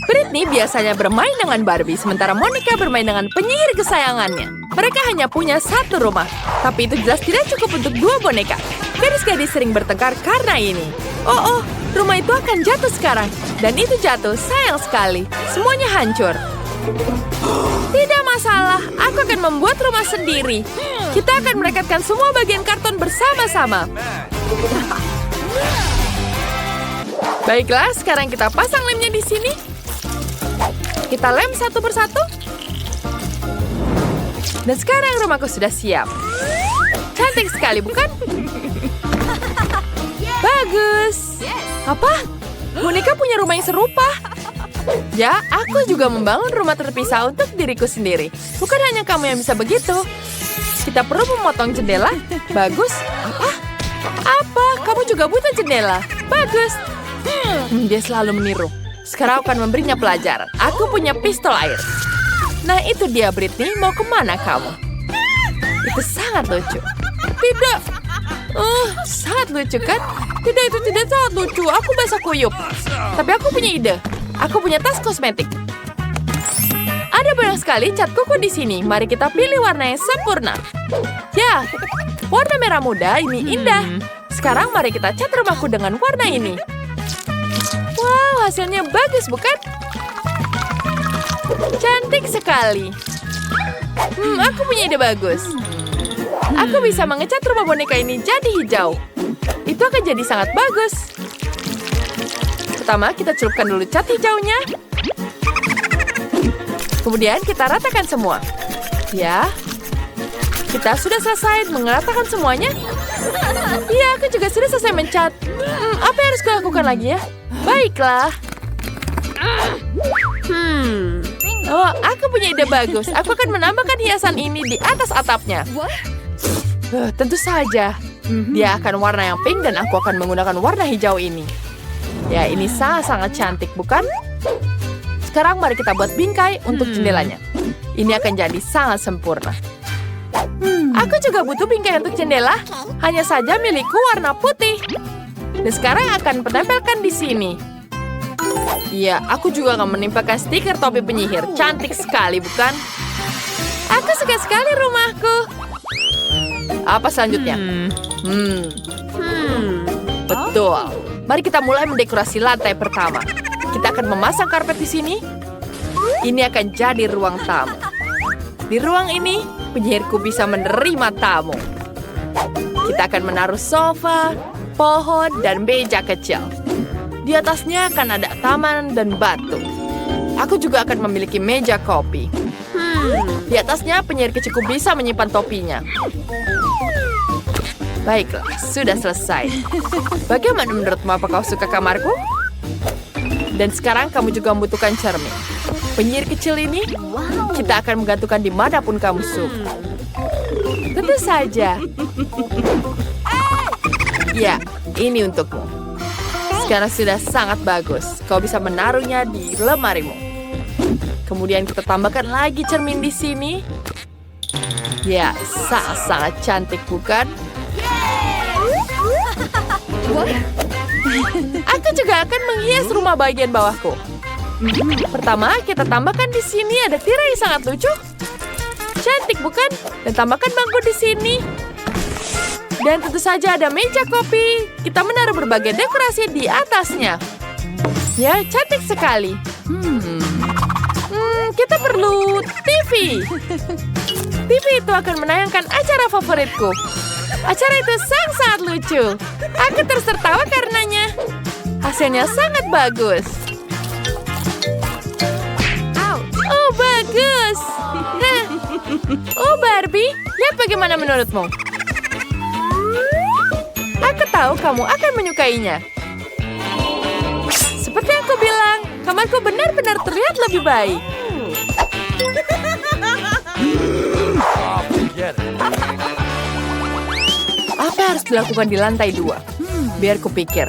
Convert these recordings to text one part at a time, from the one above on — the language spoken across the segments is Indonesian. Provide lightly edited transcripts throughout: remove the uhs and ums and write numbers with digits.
Britney biasanya bermain dengan Barbie, sementara Monica bermain dengan penyihir kesayangannya. Mereka hanya punya satu rumah, tapi itu jelas tidak cukup untuk dua boneka. Gadis-gadis sering bertengkar karena ini. Oh, rumah itu akan jatuh sekarang. Dan itu jatuh, sayang sekali. Semuanya hancur. Tidak masalah, aku akan membuat rumah sendiri. Kita akan merekatkan semua bagian karton bersama-sama. Baiklah, sekarang kita pasang lemnya di sini. Kita lem satu persatu. Dan sekarang rumahku sudah siap. Cantik sekali, bukan? Bagus. Apa? Monica punya rumah yang serupa. Ya, aku juga membangun rumah terpisah untuk diriku sendiri. Bukan hanya kamu yang bisa begitu. Kita perlu memotong jendela. Bagus. Apa? Kamu juga butuh jendela. Bagus. Dia selalu meniru. Sekarang aku akan memberinya pelajaran. Aku punya pistol air. Nah, itu dia, Britney. Mau kemana kamu? Itu sangat lucu. Tidak. Sangat lucu, kan? Tidak, itu tidak sangat lucu. Aku basah kuyup. Tapi aku punya ide. Aku punya tas kosmetik. Ada banyak sekali cat kuku di sini. Mari kita pilih warna yang sempurna. Ya, warna merah muda ini indah. Sekarang mari kita cat rumahku dengan warna ini. Wow, hasilnya bagus, bukan? Cantik sekali. Aku punya ide bagus. Aku bisa mengecat rumah boneka ini jadi hijau. Itu akan jadi sangat bagus. Pertama, kita celupkan dulu cat hijaunya. Kemudian kita ratakan semua. Ya. Kita sudah selesai meratakan semuanya. Iya, aku juga sudah selesai mencat. Apa yang harus kulakukan lagi ya? Baiklah. Oh, aku punya ide bagus. Aku akan menambahkan hiasan ini di atas atapnya. Tentu saja. Dia akan warna yang pink dan aku akan menggunakan warna hijau ini. Ya, ini sangat-sangat cantik, bukan? Sekarang mari kita buat bingkai untuk jendelanya. Ini akan jadi sangat sempurna. Aku juga butuh bingkai untuk jendela. Hanya saja milikku warna putih. Dan sekarang akan penempelkan di sini. Iya, aku juga akan menempelkan stiker topi penyihir. Cantik sekali, bukan? Aku suka sekali rumahku. Apa selanjutnya? Betul. Mari kita mulai mendekorasi lantai pertama. Kita akan memasang karpet di sini. Ini akan jadi ruang tamu. Di ruang ini, penyihirku bisa menerima tamu. Kita akan menaruh sofa, pohon, dan meja kecil. Di atasnya akan ada taman dan batu. Aku juga akan memiliki meja kopi. Di atasnya penyihir kecilku bisa menyimpan topinya. Baiklah, sudah selesai. Bagaimana menurutmu, apa kau suka kamarku? Dan sekarang kamu juga membutuhkan cermin. Penyihir kecil ini, kita akan menggantungkan dimanapun kamu suka. Tentu saja. Ya, ini untukmu. Sekarang sudah sangat bagus. Kau bisa menaruhnya di lemarimu. Kemudian kita tambahkan lagi cermin di sini. Ya, sangat-sangat cantik, bukan? Aku juga akan menghias rumah bagian bawahku. Pertama, kita tambahkan di sini ada tirai yang sangat lucu. Cantik, bukan? Dan tambahkan bangku di sini. Dan tentu saja ada meja kopi. Kita menaruh berbagai dekorasi di atasnya. Ya, cantik sekali. Kita perlu TV. TV itu akan menayangkan acara favoritku. Acara itu sangat lucu. Aku terus tertawa karenanya. Hasilnya sangat bagus. Oh, bagus. Oh, Barbie, lihat bagaimana menurutmu? Aku tahu kamu akan menyukainya. Seperti yang aku bilang, kamarku benar-benar terlihat lebih baik. Apa yang harus dilakukan di lantai 2? Biar kupikir.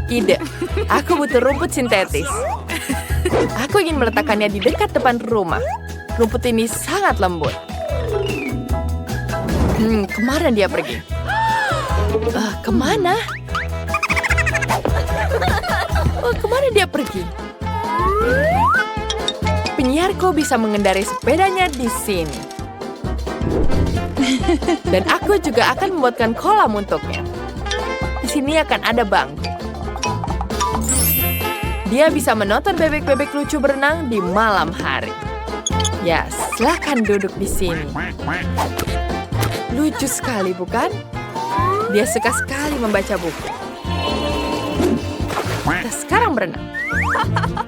Ide, aku butuh rumput sintetis. Aku ingin meletakkannya di dekat depan rumah. Rumput ini sangat lembut. Kemana dia pergi? Kemana? Kemana dia pergi? penyiarku bisa mengendarai sepedanya di sini. Dan aku juga akan membuatkan kolam untuknya. Di sini akan ada bangku. Dia bisa menonton bebek-bebek lucu berenang di malam hari. Ya, silahkan duduk di sini. Lucu sekali, bukan? Dia suka sekali membaca buku. Kita sekarang berenang.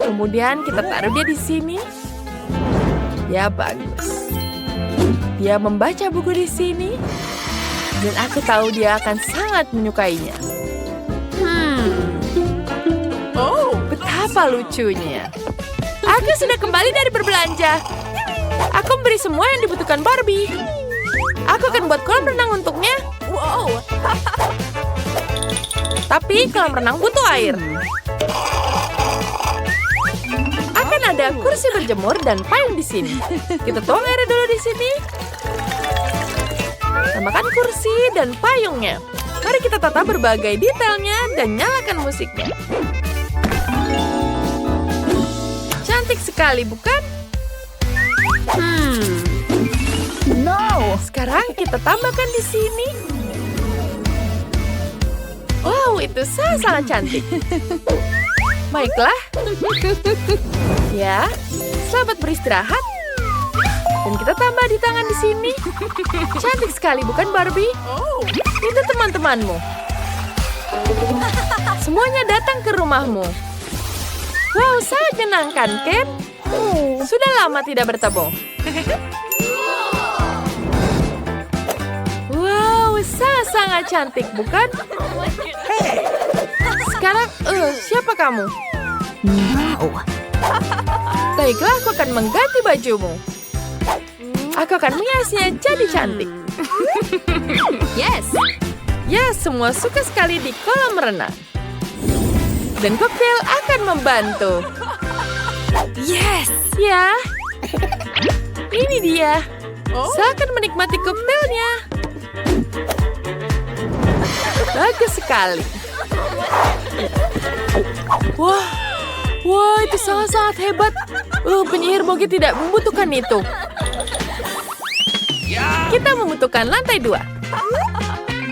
Kemudian kita taruh dia di sini. Ya, bagus. Dia membaca buku di sini. Dan aku tahu dia akan sangat menyukainya. Oh, betapa lucunya. Aku sudah kembali dari berbelanja. Aku memberi semua yang dibutuhkan Barbie. Aku akan buat kolam renang untuknya. Wow. Tapi kolam renang butuh air. Akan ada kursi berjemur dan payung di sini. Kita tuang air dulu di sini. Tambahkan kursi dan payungnya. Mari kita tata berbagai detailnya dan nyalakan musiknya. Cantik sekali, bukan? No. Sekarang kita tambahkan di sini. Wow, itu sangat cantik. Baiklah. Ya, selamat beristirahat. Dan kita tambah di tangan di sini. Cantik sekali, bukan Barbie? Itu teman-temanmu. Semuanya datang ke rumahmu. Wow, sangat menyenangkan, Ken. Sudah lama tidak bertemu. Wow, sangat cantik, bukan? Sekarang, siapa kamu? Baiklah, aku akan mengganti bajumu. Aku akan menghiasnya jadi cantik. Yes. Ya, semua suka sekali di kolam renang. Dan koktail akan membantu. Yes. Ya. Ini dia. Silakan menikmati koktailnya. Bagus sekali. Wah, itu sangat hebat. Penyihir Mogi tidak membutuhkan itu. Kita membutuhkan lantai 2.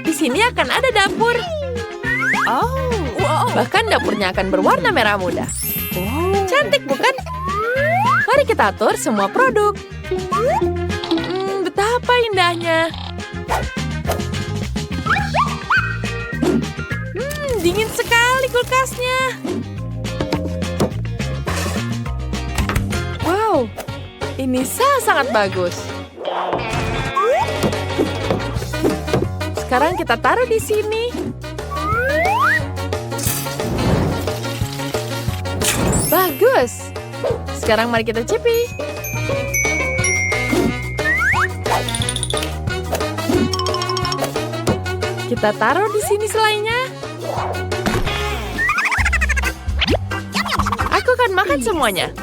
Di sini akan ada dapur. Bahkan dapurnya akan berwarna merah muda. Cantik, bukan? Mari kita atur semua produk. Betapa indahnya. Dingin sekali kulkasnya. Wow, ini sangat bagus. Sekarang kita taruh di sini. Bagus. Sekarang mari kita cipi. Kita taruh di sini selainya. Aku akan makan semuanya.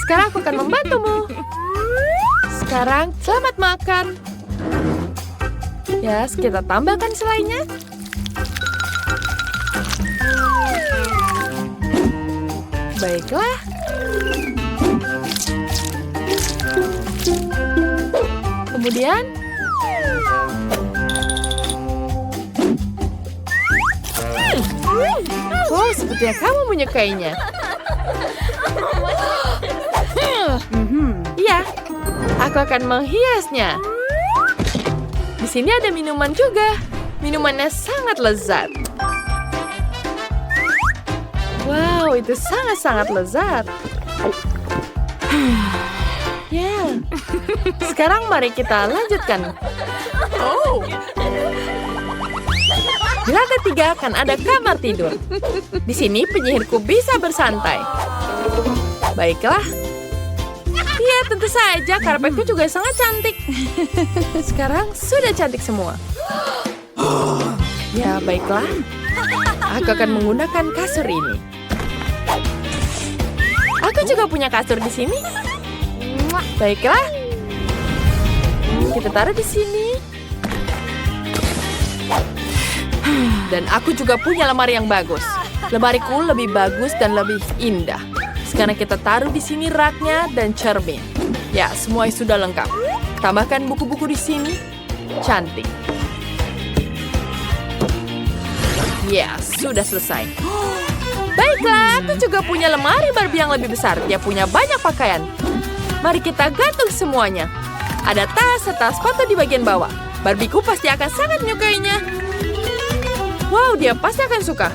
Sekarang aku akan membantumu. Sekarang selamat makan. Ya, kita tambahkan selainya. Baiklah. Kemudian wow, sepertinya kamu menyukainya. Iya, aku akan menghiasnya. Di sini ada minuman juga. Minumannya sangat lezat. Wow, itu sangat lezat. Ya. Sekarang mari kita lanjutkan. Di lantai 3 akan ada kamar tidur. Di sini penyihirku bisa bersantai. Baiklah. Iya, tentu saja. Karpetku juga sangat cantik. Sekarang sudah cantik semua. Ya, baiklah. Aku akan menggunakan kasur ini. Aku juga punya kasur di sini. Baiklah. Kita taruh di sini. Dan aku juga punya lemari yang bagus. Lemariku lebih bagus dan lebih indah. Sekarang kita taruh di sini raknya dan cermin. Ya, semua sudah lengkap. Tambahkan buku-buku di sini. Cantik. Ya, sudah selesai. Baiklah, aku juga punya lemari Barbie yang lebih besar. Dia punya banyak pakaian. Mari kita gantung semuanya. Ada tas serta sepatu di bagian bawah. Barbieku pasti akan sangat menyukainya. Wow, dia pasti akan suka.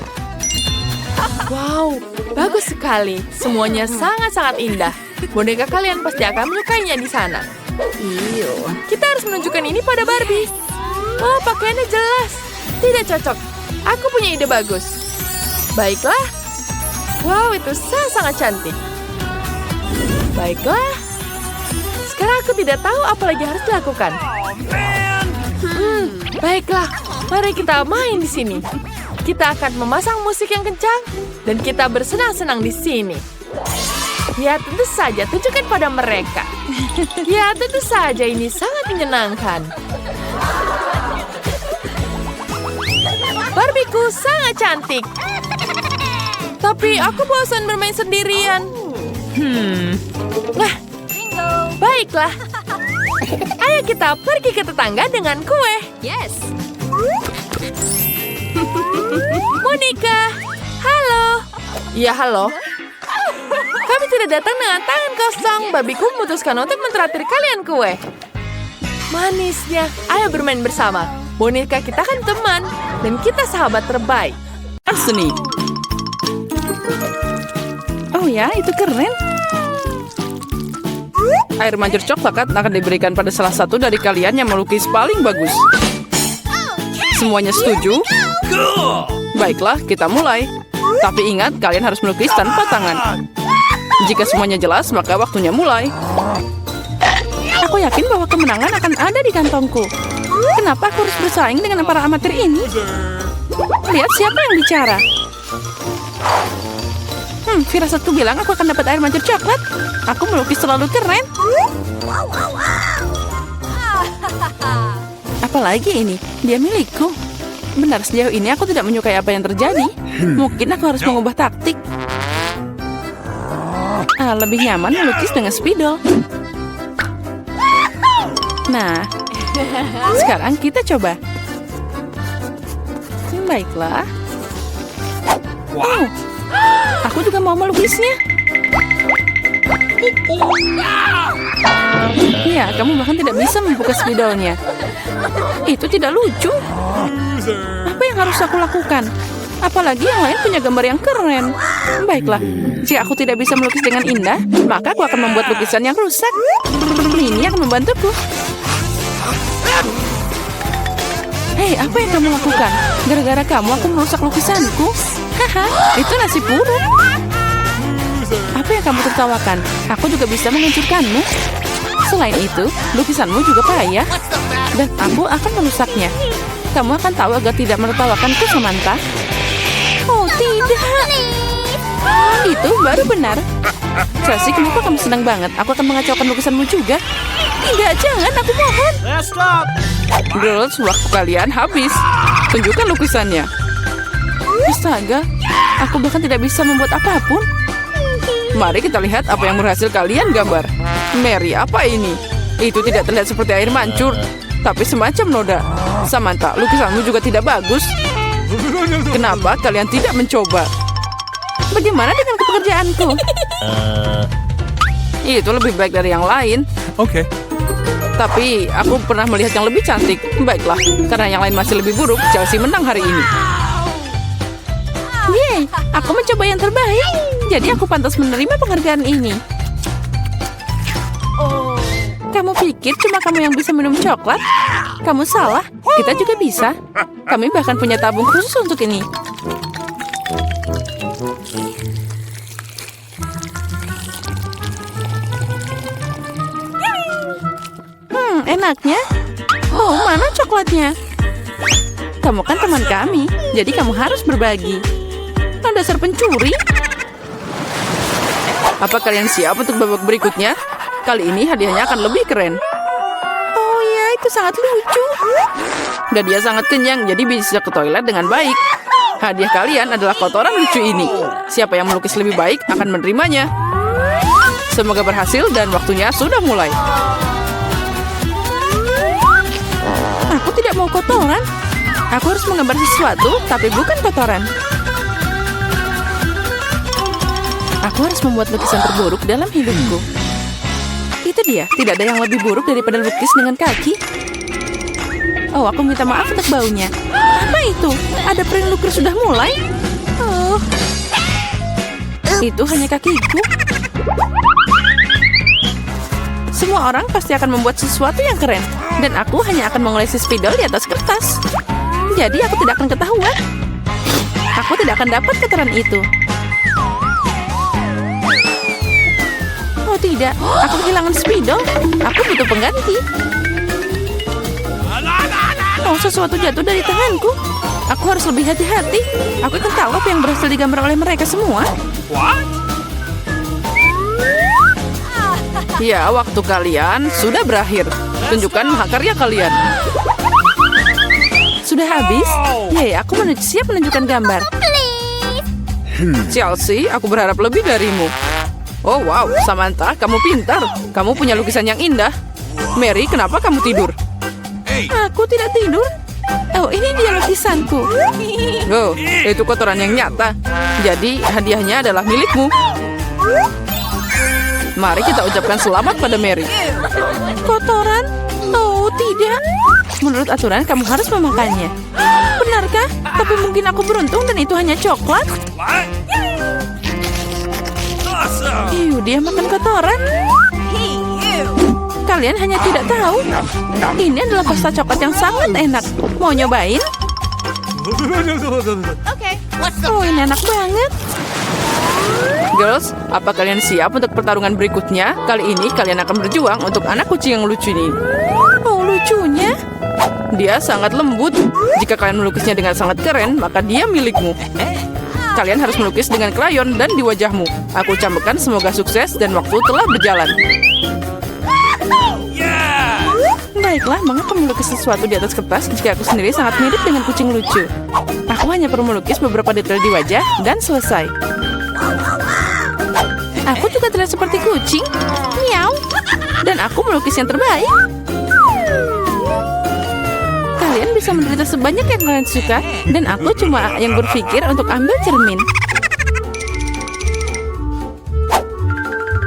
Wow, bagus sekali. Semuanya sangat-sangat indah. Boneka kalian pasti akan menyukainya di sana. Kita harus menunjukkan ini pada Barbie. Oh, pakaiannya jelas. Tidak cocok. Aku punya ide bagus. Baiklah. Wow, itu sangat cantik. Baiklah. Sekarang aku tidak tahu apa lagi harus dilakukan. Baiklah. Mari kita main di sini. Kita akan memasang musik yang kencang dan kita bersenang-senang di sini. Ya, tentu saja tunjukkan pada mereka. Ya, tentu saja ini sangat menyenangkan. Barbieku sangat cantik. Tapi aku bosan bermain sendirian. Nah, baiklah. Ayo kita pergi ke tetangga dengan kue. Yes. Monica, halo. Ya, halo. Kami tidak datang dengan tangan kosong. Babiku memutuskan untuk mentraktir kalian kue. Manisnya. Ayo bermain bersama. Boneka kita kan teman. Dan kita sahabat terbaik. Seni. Oh ya, itu keren. Air mancur coklat akan diberikan pada salah satu dari kalian yang melukis paling bagus. Semuanya setuju? Baiklah, kita mulai. Tapi ingat, kalian harus melukis tanpa tangan. Jika semuanya jelas, maka waktunya mulai. Aku yakin bahwa kemenangan akan ada di kantongku. Kenapa aku harus bersaing dengan para amatir ini? Lihat siapa yang bicara. Firasatku bilang aku akan dapat air mancur coklat. Aku melukis terlalu keren. Apalagi ini, dia milikku. Benar, sejauh ini aku tidak menyukai apa yang terjadi. Mungkin aku harus mengubah taktik. Lebih nyaman melukis dengan spidol. Nah, sekarang kita coba. Baiklah. Oh, aku juga mau melukisnya. Ya, kamu bahkan tidak bisa membuka spidolnya. Itu tidak lucu. Apa yang harus aku lakukan? Apalagi yang lain punya gambar yang keren. Baiklah, jika aku tidak bisa melukis dengan indah, maka aku akan membuat lukisan yang rusak. Ini akan membantuku. Hei, apa yang kamu lakukan? Gara-gara kamu aku merusak lukisanku. Haha, itu nasib buruk. Apa yang kamu tertawakan? Aku juga bisa menghancurkanmu. Selain itu, lukisanmu juga payah. Dan aku akan merusaknya. Kamu akan tahu agar tidak menertawakanku, Samantha. Oh, tidak. Itu baru benar. Chelsea, kenapa kamu senang banget? Aku akan mengacaukan lukisanmu juga. Tidak, jangan, aku mohon. Girls, waktu kalian habis. Tunjukkan lukisannya. Astaga, aku bahkan tidak bisa membuat apapun. Mari kita lihat apa yang berhasil kalian gambar. Mary, apa ini? Itu tidak terlihat seperti air mancur, tapi semacam noda. Samantha, lukisanmu juga tidak bagus. Kenapa kalian tidak mencoba? Bagaimana dengan pekerjaanku? Itu lebih baik dari yang lain. Oke. Tapi aku pernah melihat yang lebih cantik. Baiklah, karena yang lain masih lebih buruk, Chelsea menang hari ini. Yeay, aku mencoba yang terbaik. Jadi aku pantas menerima penghargaan ini. Kamu pikir cuma kamu yang bisa minum coklat? Kamu salah, kita juga bisa. Kami bahkan punya tabung khusus untuk ini. Enaknya. Oh, mana coklatnya? Kamu kan teman kami, jadi kamu harus berbagi. Dasar pencuri. Apa kalian siap untuk babak berikutnya? Kali ini hadiahnya akan lebih keren. Oh ya, itu sangat lucu. Dan dia sangat kenyang, jadi bisa ke toilet dengan baik. Hadiah kalian adalah kotoran lucu ini. Siapa yang melukis lebih baik akan menerimanya. Semoga berhasil dan waktunya sudah mulai. Aku tidak mau kotoran. Aku harus menggambar sesuatu, tapi bukan kotoran. Aku harus membuat lukisan terburuk dalam hidupku. Itu dia, tidak ada yang lebih buruk daripada lukis dengan kaki. Oh, aku minta maaf untuk baunya. Apa itu? Ada peri lukis sudah mulai? Oh, itu hanya kakiku. Semua orang pasti akan membuat sesuatu yang keren. Dan aku hanya akan mengolesi spidol di atas kertas. Jadi aku tidak akan ketahuan. Aku tidak akan dapat kotoran itu. Oh tidak, aku kehilangan spidol. Aku butuh pengganti. Oh, sesuatu jatuh dari tanganku. Aku harus lebih hati-hati. Aku akan tahu apa yang berhasil digambar oleh mereka semua. Ya, waktu kalian sudah berakhir. Tunjukkan mahakarya kalian. Sudah habis? Yay, aku siap menunjukkan gambar. Chelsea, aku berharap lebih darimu. Oh wow, Samantha, kamu pintar. Kamu punya lukisan yang indah. Mary, kenapa kamu tidur? Aku tidak tidur. Oh, ini dia lukisanku. Oh, itu kotoran yang nyata. Jadi, hadiahnya adalah milikmu. Mari kita ucapkan selamat pada Mary. Kotoran? Oh, tidak. Menurut aturan, kamu harus memakannya. Benarkah? Tapi mungkin aku beruntung dan itu hanya coklat. Dia makan kotoran. Kalian hanya tidak tahu. Ini adalah pasta coklat yang sangat enak. Mau nyobain? Oh, ini enak banget. Girls, apa kalian siap untuk pertarungan berikutnya? Kali ini kalian akan berjuang untuk anak kucing yang lucu ini. Oh, lucunya? Dia sangat lembut. Jika kalian melukisnya dengan sangat keren, maka dia milikmu. Kalian harus melukis dengan krayon dan di wajahmu. Aku ucapkan semoga sukses dan waktu telah berjalan. Baiklah, mengapa melukis sesuatu di atas kertas jika aku sendiri sangat mirip dengan kucing lucu? Aku hanya perlu melukis beberapa detail di wajah dan selesai. Aku juga terlihat seperti kucing. Miau. Dan aku melukis yang terbaik. Kalian bisa menderita sebanyak yang kalian suka. Dan aku cuma yang berpikir untuk ambil cermin.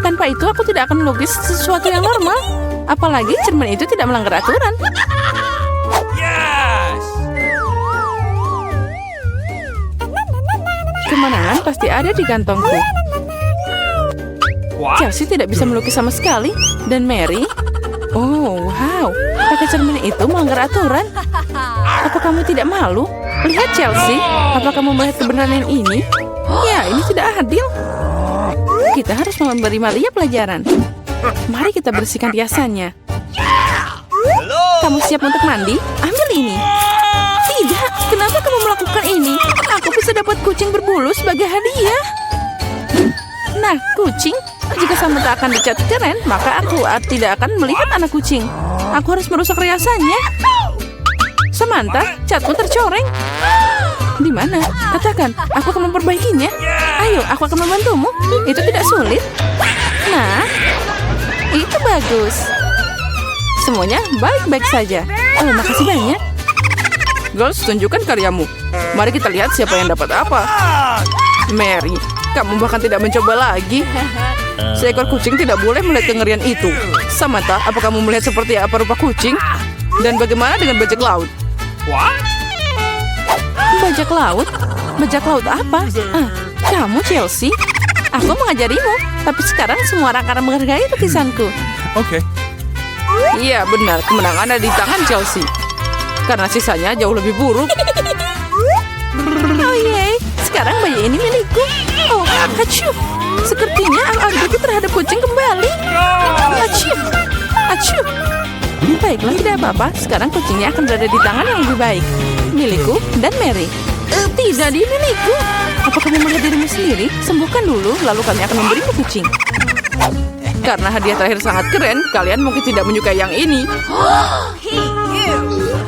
Tanpa itu aku tidak akan melukis sesuatu yang normal. Apalagi cermin itu tidak melanggar aturan. Kemenangan pasti ada di kantongku. Chelsea tidak bisa melukis sama sekali. Dan Mary? Oh, wow. Pakai cermin itu melanggar aturan. Apa kamu tidak malu? Lihat Chelsea. Apa kamu melihat kebenaran ini? Ya, ini tidak adil. Kita harus memberi Maria pelajaran. Mari kita bersihkan riasannya. Kamu siap untuk mandi? Ambil ini. Tidak, kenapa kamu melakukan ini? Aku bisa dapat kucing berbulu sebagai hadiah. Nah, kucing, jika Samantha akan dicat keren, maka aku tidak akan melihat anak kucing. Aku harus merusak riasannya. Samantha, catmu tercoreng. Di mana? Katakan, aku akan memperbaikinya. Ayo, aku akan membantumu. Itu tidak sulit. Nah, itu bagus. Semuanya baik-baik saja. Oh, makasih banyak. Girls, tunjukkan karyamu. Mari kita lihat siapa yang dapat apa. Mary, kamu bahkan tidak mencoba lagi. Seekor kucing tidak boleh melihat kengerian itu. Samantha, apa kamu melihat seperti apa rupa kucing? Dan bagaimana dengan bajak laut? Bajak laut? Bajak laut apa? Kamu, Chelsea? Aku mengajarimu, tapi sekarang semua orang akan menghargai lukisanku. Oke. Iya, benar. Kemenangan ada di tangan Chelsea. Karena sisanya jauh lebih buruk. Oh yeay, sekarang bayi ini milikku. Oh, acuh. Sepertinya al-albiku terhadap kucing kembali. Acuh. Acuh. Baiklah, tidak apa-apa. Sekarang kucingnya akan berada di tangan yang lebih baik. Milikku dan Mary. Tidak, dia milikku. Apa kamu melihat dirimu sendiri? Sembuhkan dulu, lalu kami akan memberimu kucing. Karena hadiah terakhir sangat keren, kalian mungkin tidak menyukai yang ini.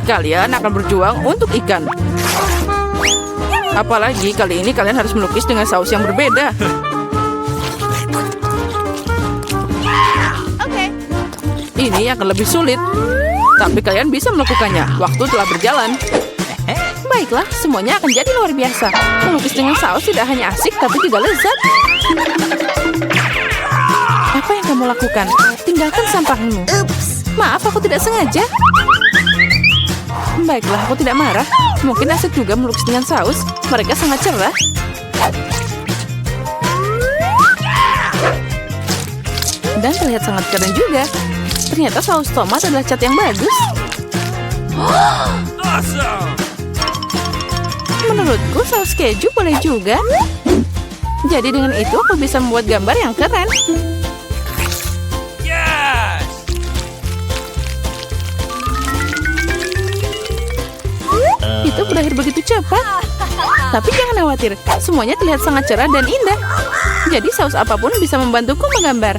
Kalian akan berjuang untuk ikan. Apalagi kali ini kalian harus melukis dengan saus yang berbeda. Ini akan lebih sulit. Tapi kalian bisa melakukannya. Waktu telah berjalan. Baiklah, semuanya akan jadi luar biasa. Melukis dengan saus tidak hanya asik, tapi juga lezat. Apa yang kamu lakukan? Tinggalkan sampahmu. Maaf, aku tidak sengaja. Baiklah, aku tidak marah. Mungkin asik juga melukis dengan saus. Mereka sangat cerah. Dan terlihat sangat keren juga. Ternyata saus tomat adalah cat yang bagus. Menurutku saus keju boleh juga. Jadi dengan itu aku bisa membuat gambar yang keren. Itu berakhir begitu cepat. Tapi jangan khawatir, semuanya terlihat sangat cerah dan indah. Jadi saus apapun bisa membantuku menggambar.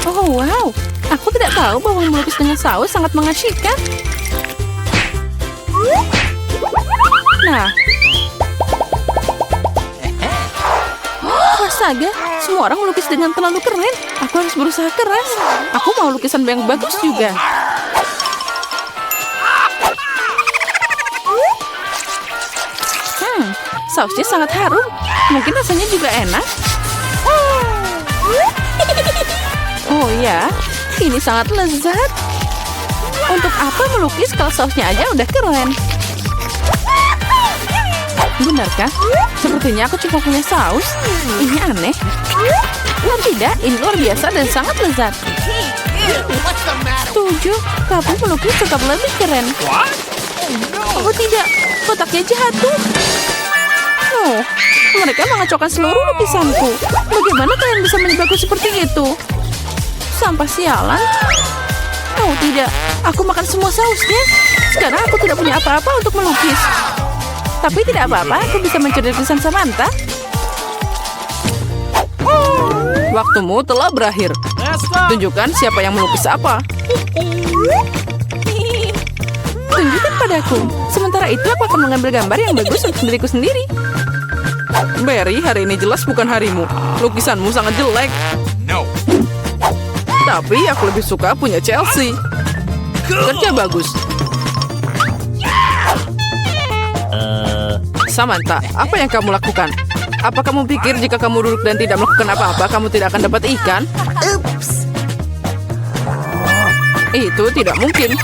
Oh wow, aku tidak tahu bahwa melukis dengan saus sangat mengasyikkan. Nah, astaga, semua orang melukis dengan terlalu keren. Aku harus berusaha keras. Aku mau lukisan yang bagus juga. Sausnya sangat harum. Mungkin rasanya juga enak. Oh ya, ini sangat lezat. Untuk apa melukis kalau sausnya aja udah keren? Benarkah? Sepertinya aku cuma punya saus. Ini aneh. Oh tidak, ini luar biasa dan sangat lezat. Setuju, kamu melukis tetap lebih keren. Oh tidak, kotaknya jatuh. Oh, mereka mengacaukan seluruh lukisanku. Bagaimana kalian bisa menjebakku seperti itu? Sampah sialan. Oh tidak, aku makan semua sausnya. Sekarang aku tidak punya apa-apa untuk melukis. Tapi tidak apa-apa, aku bisa mencuri lukisan Samantha. Waktumu telah berakhir. Tunjukkan siapa yang melukis apa. Tunjukkan padaku. Sementara itu aku akan mengambil gambar yang bagus untuk diriku sendiri. Barry, hari ini jelas bukan harimu. Lukisanmu sangat jelek. No. Tapi aku lebih suka punya Chelsea. Kerja bagus. Samantha, apa yang kamu lakukan? Apa kamu pikir jika kamu duduk dan tidak melakukan apa-apa, kamu tidak akan dapat ikan? Itu tidak mungkin.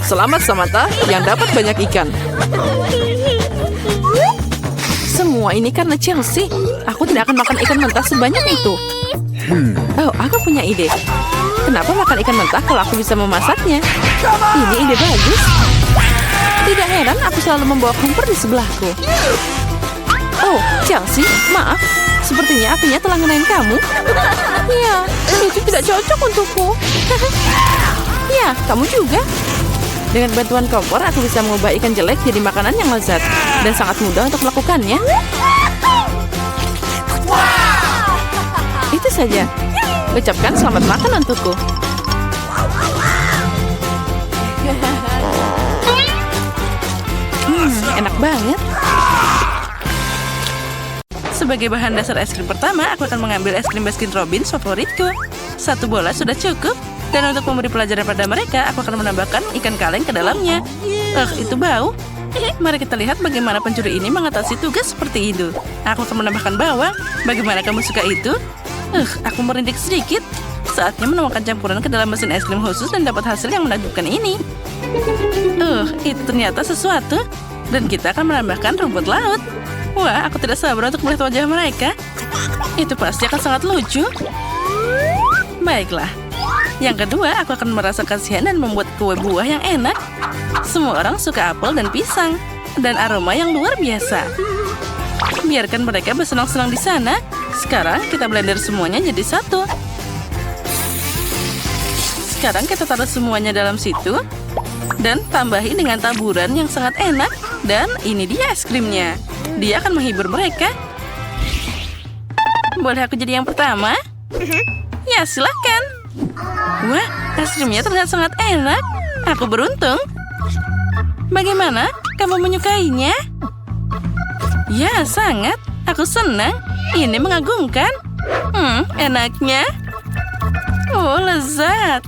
Selamat Samantha yang dapat banyak ikan. Semua ini karena Chelsea. Aku tidak akan makan ikan mentah sebanyak itu. Oh, aku punya ide. Kenapa makan ikan mentah kalau aku bisa memasaknya? Ini ide bagus. Tidak heran aku selalu membawa kompor di sebelahku. Oh, Chelsea, maaf. Sepertinya apinya telah ngenain kamu. Ya, itu tidak cocok untukku. Ya, kamu juga. Dengan bantuan kompor, aku bisa mengubah ikan jelek jadi makanan yang lezat. Dan sangat mudah untuk melakukannya. Itu saja. Ucapkan selamat makan untukku. Enak banget. Sebagai bahan dasar es krim pertama, aku akan mengambil es krim Baskin Robbins favoritku. 1 bola sudah cukup. Dan untuk memberi pelajaran pada mereka, aku akan menambahkan ikan kaleng ke dalamnya. Itu bau. Mari kita lihat bagaimana pencuri ini mengatasi tugas seperti itu. Aku akan menambahkan bawang. Bagaimana kamu suka itu? Aku merindik sedikit. Saatnya menuangkan campuran ke dalam mesin es krim khusus dan dapat hasil yang menakjubkan ini. Itu ternyata sesuatu. Dan kita akan menambahkan rumput laut. Wah, aku tidak sabar untuk melihat wajah mereka. Itu pasti akan sangat lucu. Baiklah. Yang kedua, aku akan merasa kasihan dan membuat kue buah yang enak. Semua orang suka apel dan pisang. Dan aroma yang luar biasa. Biarkan mereka bersenang-senang di sana. Sekarang kita blender semuanya jadi satu. Sekarang kita taruh semuanya dalam situ. Dan tambahi dengan taburan yang sangat enak. Dan ini dia es krimnya. Dia akan menghibur mereka. Boleh aku jadi yang pertama? Ya, silakan. Wah, es krimnya terlihat sangat enak. Aku beruntung. Bagaimana? Kamu menyukainya? Ya, sangat. Aku senang. Ini mengagumkan. Enaknya. Oh, lezat.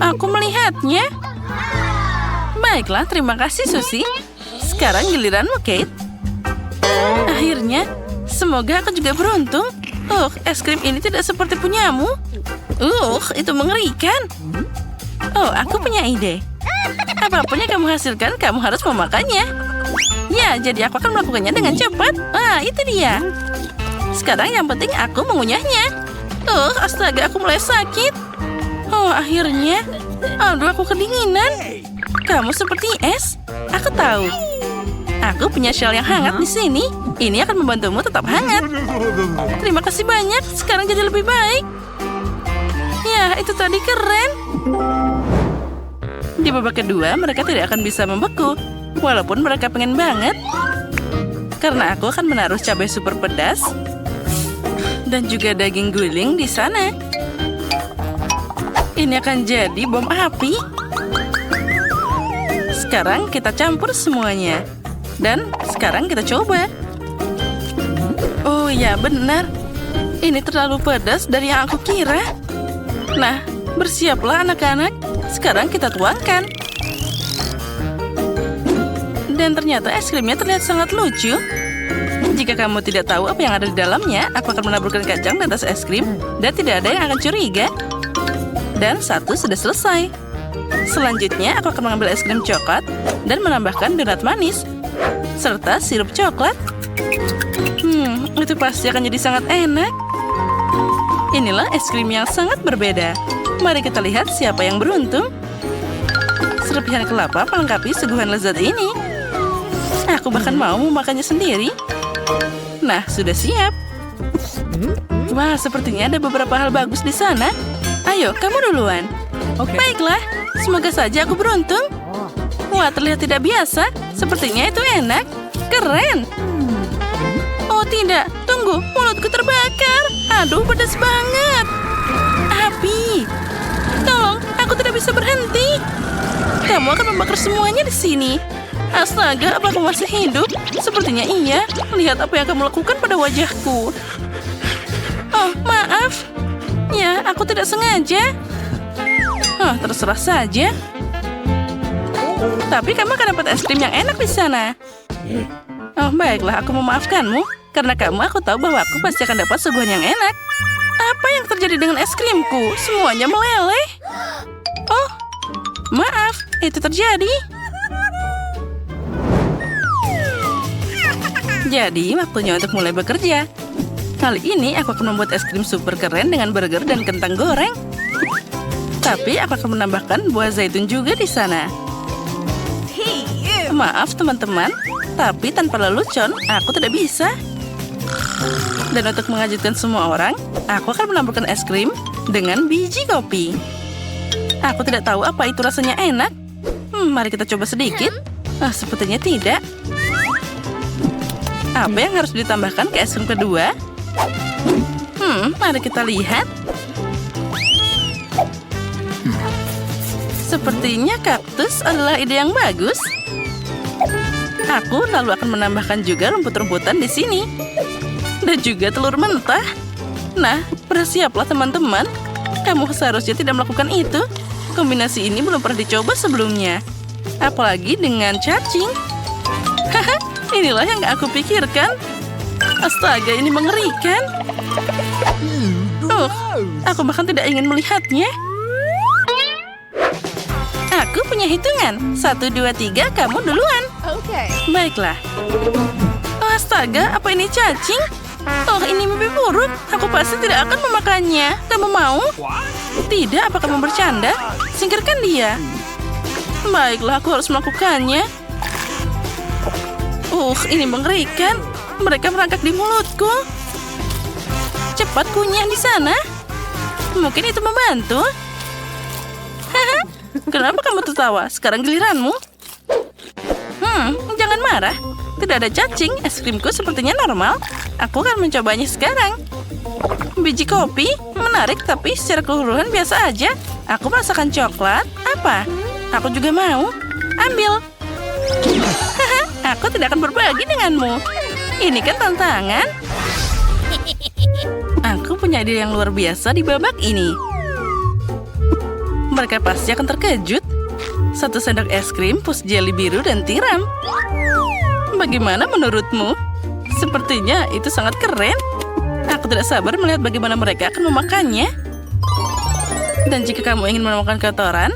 Aku melihatnya. Baiklah, terima kasih, Susie. Sekarang giliranmu, Kate. Akhirnya, semoga aku juga beruntung. Es krim ini tidak seperti punyamu. Itu mengerikan. Oh, aku punya ide. Apapun yang kamu hasilkan, kamu harus memakannya. Ya, jadi aku akan melakukannya dengan cepat. Itu dia. Sekarang yang penting aku mengunyahnya. Astaga, aku mulai sakit. Akhirnya. Aduh, aku kedinginan. Kamu seperti es. Aku tahu. Aku punya shell yang hangat di sini. Ini akan membantumu tetap hangat. Terima kasih banyak. Sekarang jadi lebih baik. Ya, itu tadi keren. Di babak kedua, mereka tidak akan bisa membeku. Walaupun mereka pengen banget. Karena aku akan menaruh cabai super pedas. Dan juga daging guling di sana. Ini akan jadi bom api. Sekarang kita campur semuanya. Dan sekarang kita coba. Oh ya, benar. Ini terlalu pedas dari yang aku kira. Nah, bersiaplah anak-anak. Sekarang kita tuangkan. Dan ternyata es krimnya terlihat sangat lucu. Jika kamu tidak tahu apa yang ada di dalamnya, aku akan menaburkan kacang di atas es krim. Dan tidak ada yang akan curiga. Dan satu sudah selesai. Selanjutnya, aku akan mengambil es krim coklat dan menambahkan donat manis. Serta sirup coklat. Itu pasti akan jadi sangat enak. Inilah es krim yang sangat berbeda. Mari kita lihat siapa yang beruntung. Serpihan kelapa melengkapi suguhan lezat ini. Aku bahkan mau memakannya sendiri. Nah, sudah siap. Wah, sepertinya ada beberapa hal bagus di sana. Ayo, kamu duluan. Baiklah, semoga saja aku beruntung. Wah, terlihat tidak biasa. Sepertinya itu enak. Keren. Oh tidak, tunggu, mulutku terbakar. Aduh, pedas banget. Api. Tolong, aku tidak bisa berhenti. Kamu akan membakar semuanya di sini. Astaga, apa aku masih hidup? Sepertinya iya. Lihat apa yang kamu lakukan pada wajahku. Oh, maaf. Ya, aku tidak sengaja. Terserah saja. Tapi kamu akan dapat es krim yang enak di sana. Oh, baiklah, aku memaafkanmu. Karena kamu, aku tahu bahwa aku pasti akan dapat suguhan yang enak. Apa yang terjadi dengan es krimku? Semuanya meleleh. Oh, maaf, itu terjadi. Jadi, waktunya untuk mulai bekerja. Kali ini aku akan membuat es krim super keren dengan burger dan kentang goreng. Tapi aku akan menambahkan buah zaitun juga di sana. Maaf teman-teman, tapi tanpa lelucon aku tidak bisa. Dan untuk mengejutkan semua orang, aku akan menaburkan es krim dengan biji kopi. Aku tidak tahu apa itu rasanya enak. Mari kita coba sedikit. Sepertinya tidak. Apa yang harus ditambahkan ke es krim kedua? Mari kita lihat. Sepertinya kaktus adalah ide yang bagus. Aku lalu akan menambahkan juga rumput-rumputan di sini. Dan juga telur mentah. Nah, bersiaplah teman-teman. Kamu seharusnya tidak melakukan itu. Kombinasi ini belum pernah dicoba sebelumnya. Apalagi dengan cacing. Haha, inilah yang gak aku pikirkan. Astaga, ini mengerikan. Aku bahkan tidak ingin melihatnya. Aku punya hitungan. 1, 2, 3, kamu duluan. Baiklah. Astaga, apa ini cacing? Ini mimpi buruk. Aku pasti tidak akan memakannya. Kamu mau? Tidak, apa kamu bercanda? Singkirkan dia. Baiklah, aku harus melakukannya. Ini mengerikan. Mereka merangkak di mulutku. Cepat kunyah di sana. Mungkin itu membantu. Kenapa kamu tertawa? Sekarang giliranmu. Jangan marah. Tidak ada cacing. Es krimku sepertinya normal. Aku akan mencobanya sekarang. Biji kopi? Menarik, tapi secara keseluruhan biasa aja. Aku merasakan coklat. Apa? Aku juga mau. Ambil. Aku tidak akan berbagi denganmu. Ini kan tantangan. Aku punya punya ide yang luar biasa di babak ini. Mereka pasti akan terkejut. 1 sendok es krim, pus jeli biru, dan tiram. Bagaimana menurutmu? Sepertinya itu sangat keren. Aku tidak sabar melihat bagaimana mereka akan memakannya. Dan jika kamu ingin menemukan kotoran,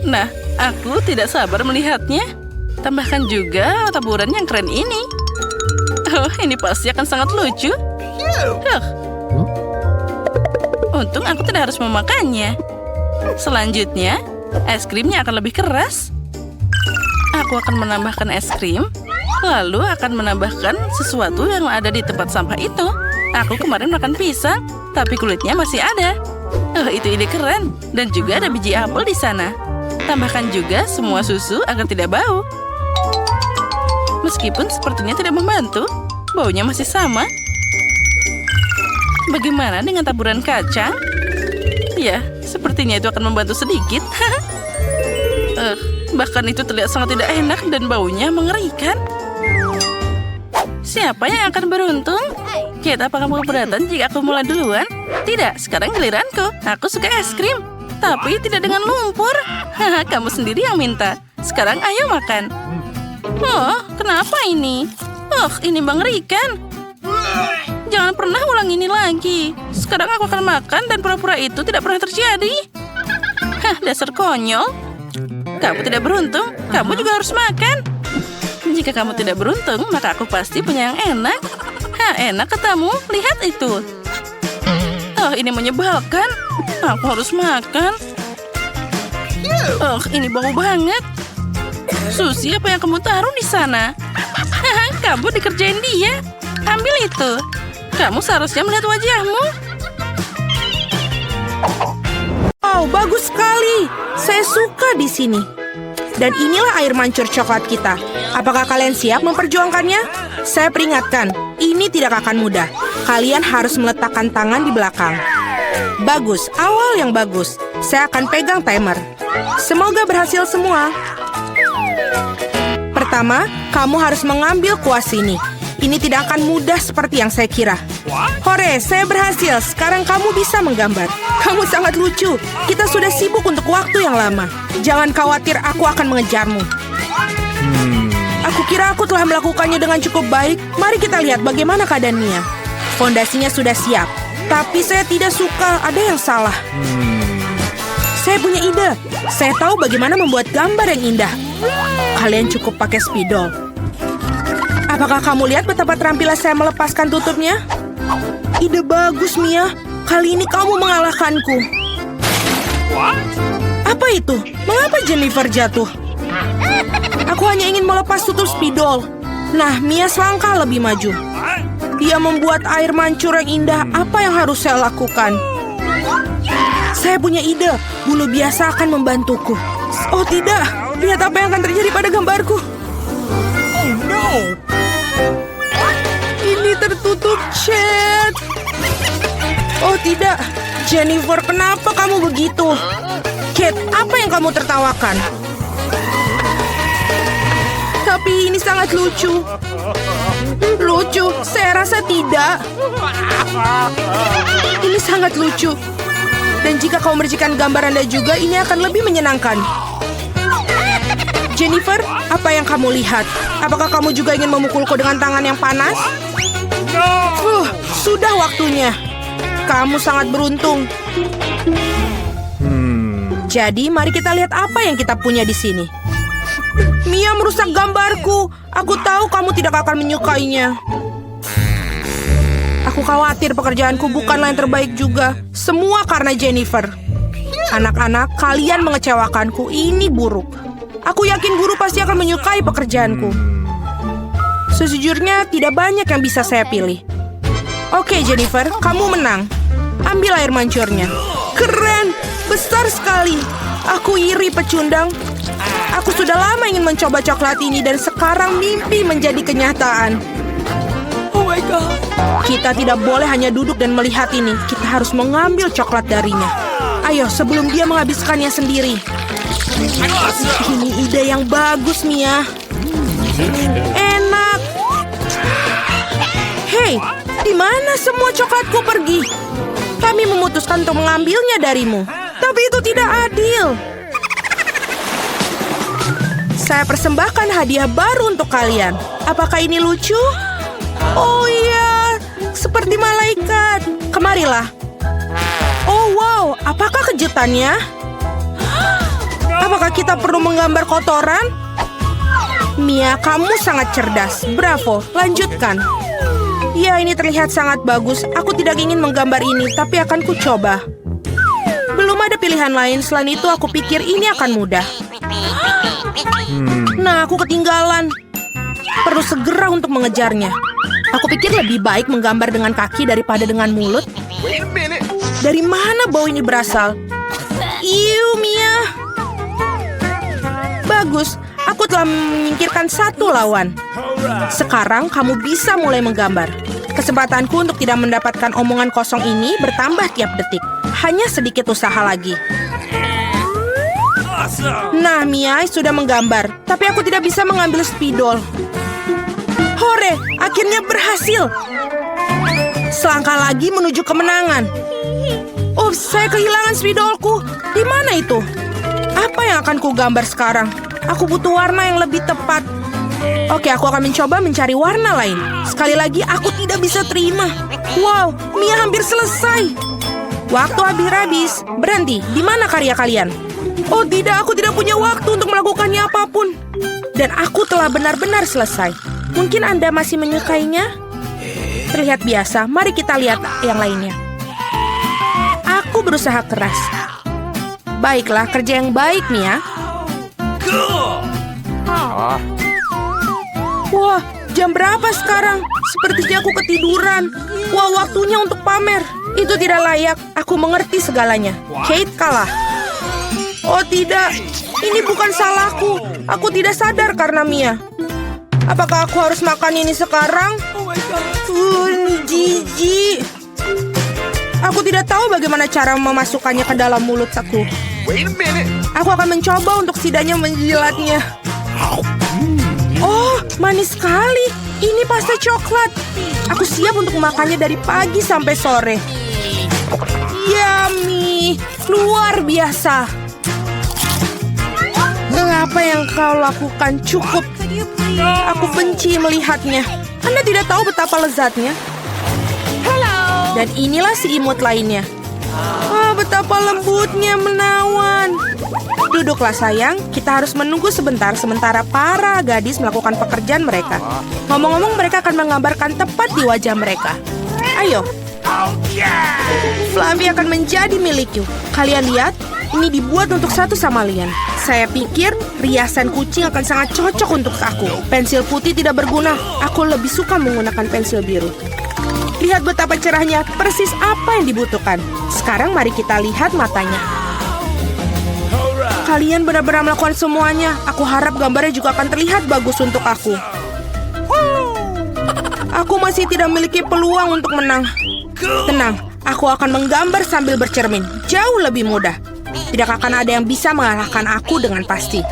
nah, aku tidak sabar melihatnya. Tambahkan juga taburan yang keren ini. Oh, ini pasti akan sangat lucu. Untung aku tidak harus memakannya. Selanjutnya, es krimnya akan lebih keras. Aku akan menambahkan es krim, lalu akan menambahkan sesuatu yang ada di tempat sampah itu. Aku kemarin makan pisang, tapi kulitnya masih ada. Oh, itu ide keren. Dan juga ada biji apel di sana. Tambahkan juga semua susu agar tidak bau. Meskipun sepertinya tidak membantu, baunya masih sama. Bagaimana dengan taburan kacang? Ya, sepertinya itu akan membantu sedikit. Bahkan itu terlihat sangat tidak enak dan baunya mengerikan. Siapa yang akan beruntung? Kate, apakah kamu keberatan jika aku mulai duluan? Tidak, sekarang giliranku. Aku suka es krim, tapi tidak dengan lumpur. Kamu sendiri yang minta. Sekarang ayo makan. Oh, kenapa ini? Oh, ini mengerikan. Jangan pernah ulang ini lagi. Sekarang aku akan makan dan pura-pura itu tidak pernah terjadi. Dasar konyol. Kamu tidak beruntung, kamu juga harus makan. Jika kamu tidak beruntung, maka aku pasti punya yang enak. Enak katamu, lihat itu. Oh, ini menyebalkan. Aku harus makan. Oh, ini bau banget. Susi, apa yang kamu taruh di sana? Kamu dikerjain dia. Ambil itu. Kamu seharusnya melihat wajahmu. Oh, bagus sekali. Saya suka di sini. Dan inilah air mancur coklat kita. Apakah kalian siap memperjuangkannya? Saya peringatkan, ini tidak akan mudah. Kalian harus meletakkan tangan di belakang. Bagus, awal yang bagus. Saya akan pegang timer. Semoga berhasil semua. Pertama, kamu harus mengambil kuas ini. Ini tidak akan mudah seperti yang saya kira. Hore, saya berhasil. Sekarang kamu bisa menggambar. Kamu sangat lucu. Kita sudah sibuk untuk waktu yang lama. Jangan khawatir, aku akan mengejarmu. Aku kira aku telah melakukannya dengan cukup baik. Mari kita lihat bagaimana keadaan Mia. Fondasinya sudah siap. Tapi saya tidak suka, ada yang salah. Saya punya ide. Saya tahu bagaimana membuat gambar yang indah. Kalian cukup pakai spidol. Apakah kamu lihat betapa terampilnya saya melepaskan tutupnya? Ide bagus, Mia. Kali ini kamu mengalahkanku. Apa itu? Mengapa Jennifer jatuh? Aku hanya ingin melepas tutup spidol. Nah, Mia selangkah lebih maju. Dia membuat air mancur yang indah. Apa yang harus saya lakukan? Saya punya ide. Bulu biasa akan membantuku. Oh tidak, lihat apa yang akan terjadi pada gambarku. Oh no. Ini tertutup cat. Oh tidak, Jennifer, kenapa kamu begitu? Kate, apa yang kamu tertawakan? Tapi ini sangat lucu. Lucu? Saya rasa tidak. Ini sangat lucu. Dan jika kau mercikan gambar Anda juga, ini akan lebih menyenangkan. Jennifer, apa yang kamu lihat? Apakah kamu juga ingin memukulku dengan tangan yang panas? Sudah waktunya. Kamu sangat beruntung. Jadi, mari kita lihat apa yang kita punya di sini. Mia merusak gambarku. Aku tahu kamu tidak akan menyukainya. Aku khawatir pekerjaanku bukanlah yang terbaik juga. Semua karena Jennifer. Anak-anak, kalian mengecewakanku. Ini buruk. Aku yakin guru pasti akan menyukai pekerjaanku. Sejujurnya, tidak banyak yang bisa saya pilih. Oke, Jennifer, kamu menang. Ambil air mancurnya. Keren, besar sekali. Aku iri, pecundang. Aku sudah lama ingin mencoba coklat ini dan sekarang mimpi menjadi kenyataan. Oh my God. Kita tidak boleh hanya duduk dan melihat ini. Kita harus mengambil coklat darinya. Ayo, sebelum dia menghabiskannya sendiri. Ini ide yang bagus, Mia. Enak. Hei, Di mana semua coklatku pergi? Kami memutuskan untuk mengambilnya darimu. Tapi itu tidak adil. Saya persembahkan hadiah baru untuk kalian. Apakah ini lucu? Oh iya, seperti malaikat. Kemarilah. Oh wow, apakah kejutannya? Apakah kita perlu menggambar kotoran? Mia, kamu sangat cerdas. Bravo, lanjutkan. Ya, ini terlihat sangat bagus. Aku tidak ingin menggambar ini, tapi akan ku coba. Belum ada pilihan lain. Selain itu, aku pikir ini akan mudah. Nah, aku ketinggalan. Perlu segera untuk mengejarnya. Aku pikir lebih baik menggambar dengan kaki daripada dengan mulut. Dari mana bau ini berasal? Iu, Mia. Bagus, aku telah menyingkirkan satu lawan. Sekarang kamu bisa mulai menggambar. Kesempatanku untuk tidak mendapatkan omongan kosong ini bertambah tiap detik. Hanya sedikit usaha lagi. Nah, Mia sudah menggambar, tapi aku tidak bisa mengambil spidol. Hore, akhirnya berhasil. Selangkah lagi menuju kemenangan. Oh, saya kehilangan spidolku. Di mana itu? Apa yang akan ku gambar sekarang? Aku butuh warna yang lebih tepat. Oke, aku akan mencoba mencari warna lain. Sekali lagi, aku tidak bisa terima. Wow, Mia hampir selesai. Waktu habis. Berhenti, di mana karya kalian? Oh tidak, aku tidak punya waktu untuk melakukannya apapun. Dan aku telah benar-benar selesai. Mungkin Anda masih menyukainya? Terlihat biasa, mari kita lihat yang lainnya. Aku berusaha keras. Baiklah, kerja yang baik, Mia. Wah, jam berapa sekarang? Sepertinya aku ketiduran. Wah, waktunya untuk pamer. Itu tidak layak. Aku mengerti segalanya. Kate kalah. Oh tidak, ini bukan salahku. Aku tidak sadar karena Mia. Apakah aku harus makan ini sekarang? Jijik. Aku tidak tahu bagaimana cara memasukkannya ke dalam mulut aku. Aku akan mencoba untuk setidaknya menjilatnya. Oh, manis sekali. Ini pasta coklat. Aku siap untuk memakannya dari pagi sampai sore. Yummy, luar biasa. Apa yang kau lakukan cukup. Aku benci melihatnya. Anda tidak tahu betapa lezatnya. Dan inilah si imut lainnya. Betapa lembutnya menawan. Duduklah sayang, kita harus menunggu sebentar sementara para gadis melakukan pekerjaan mereka. Ngomong-ngomong, mereka akan menggambarkan tepat di wajah mereka. Ayo. Fluffy akan menjadi milikku. Kalian lihat, ini dibuat untuk satu sama lain. Saya pikir riasan kucing akan sangat cocok untuk aku. Pensil putih tidak berguna. Aku lebih suka menggunakan pensil biru. Lihat betapa cerahnya, persis apa yang dibutuhkan. Sekarang mari kita lihat matanya. Kalian benar-benar melakukan semuanya. Aku harap gambarnya juga akan terlihat bagus untuk aku. Aku masih tidak memiliki peluang untuk menang. Tenang, aku akan menggambar sambil bercermin. Jauh lebih mudah. Tidak akan ada yang bisa mengalahkan aku dengan pasti.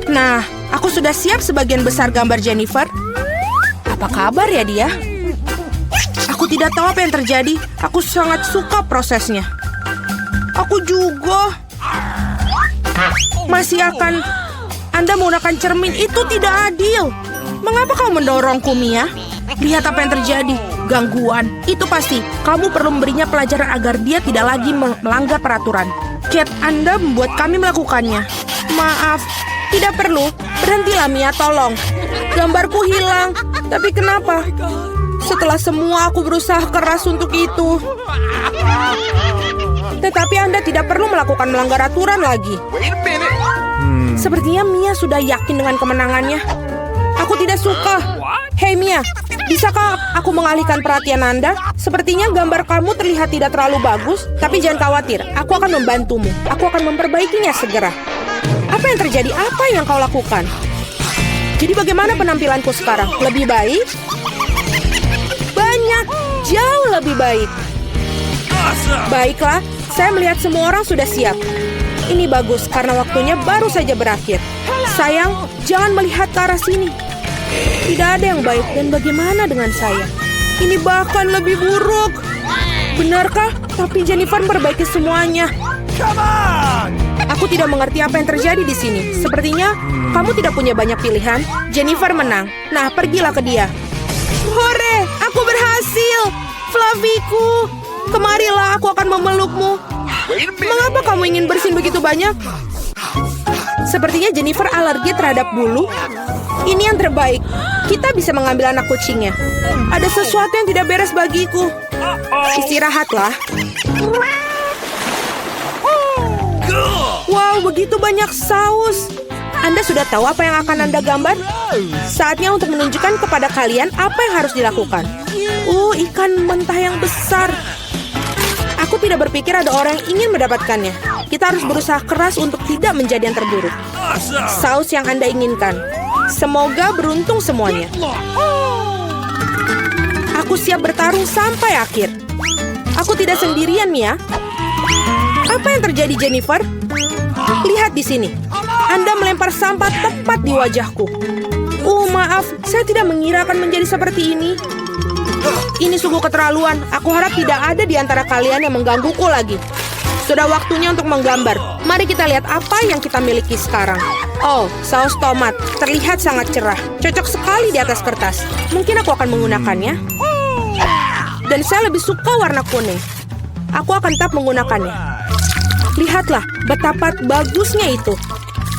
Nah, aku sudah siap sebagian besar gambar Jennifer. Apa kabar ya dia? Aku tidak tahu apa yang terjadi. Aku sangat suka prosesnya. Aku juga. Masih akan Anda menggunakan cermin, itu tidak adil. Mengapa kau mendorongku, Mia? Lihat apa yang terjadi. Gangguan. Itu pasti. Kamu perlu memberinya pelajaran agar dia tidak lagi melanggar peraturan. Kate, Anda membuat kami melakukannya. Maaf. Tidak perlu. Berhentilah, Mia, tolong. Gambarku hilang. Tapi kenapa? Setelah semua aku berusaha keras untuk itu. Tetapi Anda tidak perlu melakukan melanggar aturan lagi. Sepertinya Mia sudah yakin dengan kemenangannya. Aku tidak suka. Hei Mia, bisakah aku mengalihkan perhatian Anda? Sepertinya gambar kamu terlihat tidak terlalu bagus. Tapi jangan khawatir, aku akan membantumu. Aku akan memperbaikinya segera. Apa yang terjadi? Apa yang kau lakukan? Jadi bagaimana penampilanku sekarang? Lebih baik? Banyak, jauh lebih baik. Baiklah, saya melihat semua orang sudah siap. Ini bagus karena waktunya baru saja berakhir. Sayang, jangan melihat ke arah sini. Tidak ada yang baik dan bagaimana dengan saya? Ini bahkan lebih buruk. Benarkah? Tapi Jennifer memperbaiki semuanya. Aku tidak mengerti apa yang terjadi di sini. Sepertinya kamu tidak punya banyak pilihan. Jennifer menang. Nah, pergilah ke dia. Hore, aku berhasil. Flaviku, kemarilah, aku akan memelukmu. Mengapa kamu ingin bersin begitu banyak? Sepertinya Jennifer alergi terhadap bulu. Ini yang terbaik. Kita bisa mengambil anak kucingnya. Ada sesuatu yang tidak beres bagiku. Istirahatlah. Wow, begitu banyak saus. Anda sudah tahu apa yang akan Anda gambar? Saatnya untuk menunjukkan kepada kalian apa yang harus dilakukan. Ikan mentah yang besar. Aku tidak berpikir ada orang yang ingin mendapatkannya. Kita harus berusaha keras untuk tidak menjadi yang terburuk. Saus yang Anda inginkan. Semoga beruntung semuanya. Aku siap bertarung sampai akhir. Aku tidak sendirian, Mia. Apa yang terjadi, Jennifer? Lihat di sini. Anda melempar sampah tepat di wajahku. Maaf, saya tidak mengira akan menjadi seperti ini. Ini sungguh keterlaluan. Aku harap tidak ada di antara kalian yang menggangguku lagi. Sudah waktunya untuk menggambar. Mari kita lihat apa yang kita miliki sekarang. Saus tomat. Terlihat sangat cerah. Cocok sekali di atas kertas. Mungkin aku akan menggunakannya. Dan saya lebih suka warna kuning. Aku akan tetap menggunakannya. Lihatlah betapa bagusnya itu.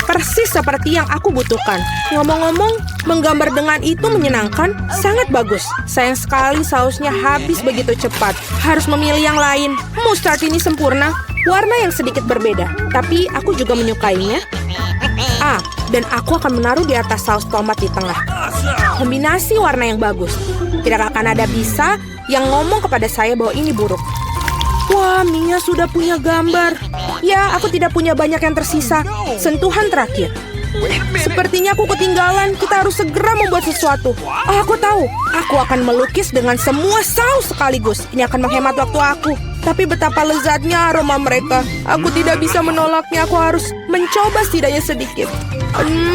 Persis seperti yang aku butuhkan. Ngomong-ngomong, menggambar dengan itu menyenangkan, sangat bagus. Sayang sekali sausnya habis begitu cepat. Harus memilih yang lain. Mustard ini sempurna, warna yang sedikit berbeda. Tapi aku juga menyukainya. Dan aku akan menaruh di atas saus tomat di tengah. Kombinasi warna yang bagus. Tidak akan ada bisa yang ngomong kepada saya bahwa ini buruk. Wah, Mia sudah punya gambar. Ya, aku tidak punya banyak yang tersisa. Sentuhan terakhir. Sepertinya aku ketinggalan. Kita harus segera membuat sesuatu. Aku tahu. Aku akan melukis dengan semua saus sekaligus. Ini akan menghemat waktu aku. Tapi betapa lezatnya aroma mereka. Aku tidak bisa menolaknya. Aku harus mencoba setidaknya sedikit.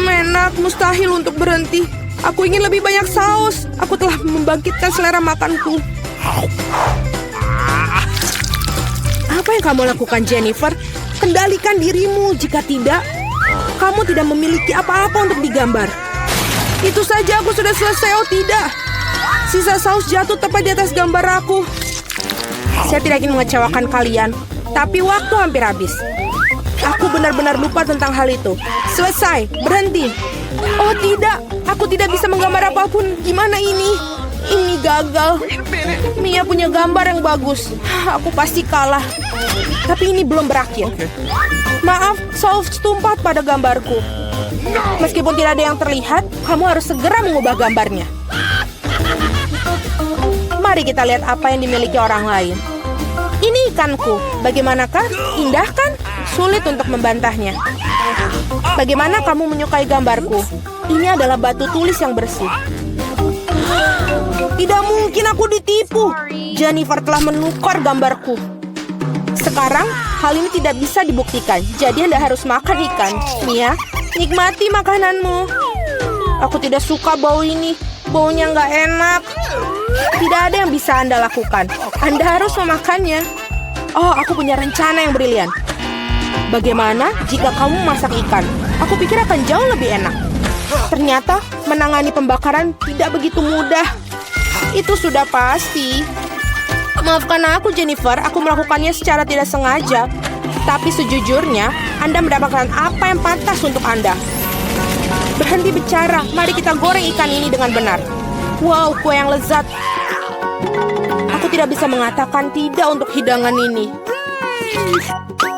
Enak, mustahil untuk berhenti. Aku ingin lebih banyak saus. Aku telah membangkitkan selera makanku. Apa yang kamu lakukan, Jennifer? Kendalikan dirimu. Jika tidak, kamu tidak memiliki apa-apa untuk digambar. Itu saja, aku sudah selesai. Tidak. Sisa saus jatuh tepat di atas gambar aku. Saya tidak ingin mengecewakan kalian, tapi waktu hampir habis. Aku benar-benar lupa tentang hal itu. Selesai, berhenti. Tidak, aku tidak bisa menggambar apapun. Gimana ini? Ini gagal. Mia punya gambar yang bagus. Aku pasti kalah. Tapi ini belum berakhir. Maaf, saus tumpah pada gambarku. Meskipun tidak ada yang terlihat, kamu harus segera mengubah gambarnya. Mari kita lihat apa yang dimiliki orang lain. Ini ikanku. Bagaimanakah? Indah kan? Sulit untuk membantahnya. Bagaimana kamu menyukai gambarku? Ini adalah batu tulis yang bersih. Tidak mungkin aku ditipu. Jennifer telah menukar gambarku. Sekarang, hal ini tidak bisa dibuktikan. Jadi Anda harus makan ikan. Mia, nikmati makananmu. Aku tidak suka bau ini. Baunya nggak enak. Tidak ada yang bisa Anda lakukan. Anda harus memakannya. Aku punya rencana yang brilian. Bagaimana jika kamu masak ikan? Aku pikir akan jauh lebih enak. Ternyata, menangani pembakaran tidak begitu mudah. Itu sudah pasti. Maafkan aku, Jennifer. Aku melakukannya secara tidak sengaja. Tapi sejujurnya, Anda mendapatkan apa yang pantas untuk Anda. Berhenti bicara. Mari kita goreng ikan ini dengan benar. Wow, kue yang lezat. Aku tidak bisa mengatakan tidak untuk hidangan ini.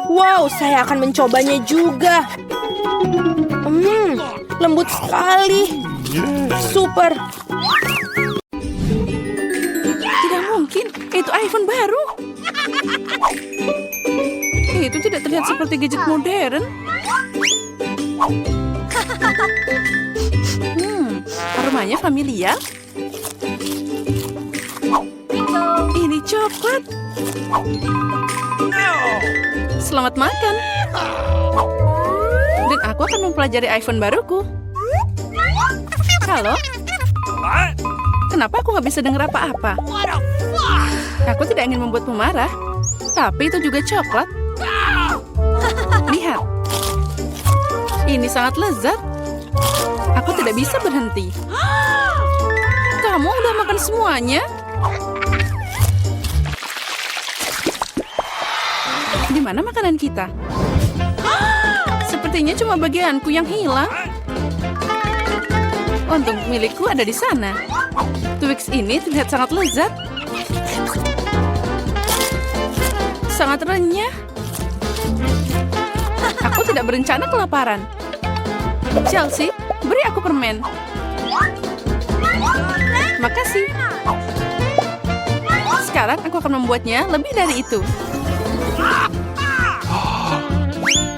Wow, saya akan mencobanya juga. Lembut sekali. Super. Tidak mungkin. Itu iPhone baru. Itu tidak terlihat seperti gadget modern. Aromanya familiar. Ini coklat. Selamat makan. Dan aku akan mempelajari iPhone baruku. Halo, Kenapa aku nggak bisa dengar apa-apa? Aku tidak ingin membuatmu marah. Tapi itu juga coklat. Lihat. Ini sangat lezat. Aku tidak bisa berhenti. Kamu udah makan semuanya? Di mana makanan kita? Sepertinya cuma bagianku yang hilang. Untung milikku ada di sana. Twix ini terlihat sangat lezat. Sangat renyah. Aku tidak berencana kelaparan. Chelsea, beri aku permen. Makasih. Sekarang aku akan membuatnya lebih dari itu.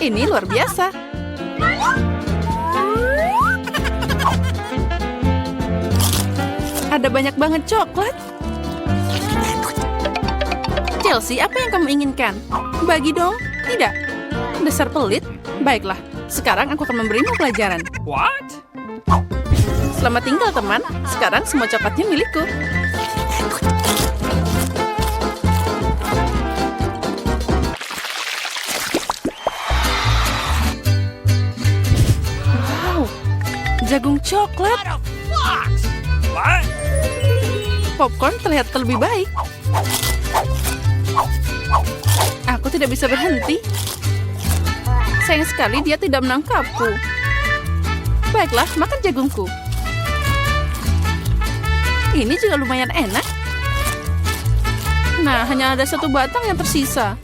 Ini luar biasa. Ada banyak banget coklat. Chelsea, apa yang kamu inginkan? Bagi dong. Tidak. Dasar pelit. Baiklah, sekarang aku akan memberimu pelajaran. What? Selamat tinggal, teman. Sekarang semua coklatnya milikku. Wow, jagung coklat. What? Popcorn terlihat lebih baik. Aku tidak bisa berhenti. Sayang sekali dia tidak menangkapku. Baiklah, makan jagungku. Ini juga lumayan enak. Nah, hanya ada satu batang yang tersisa.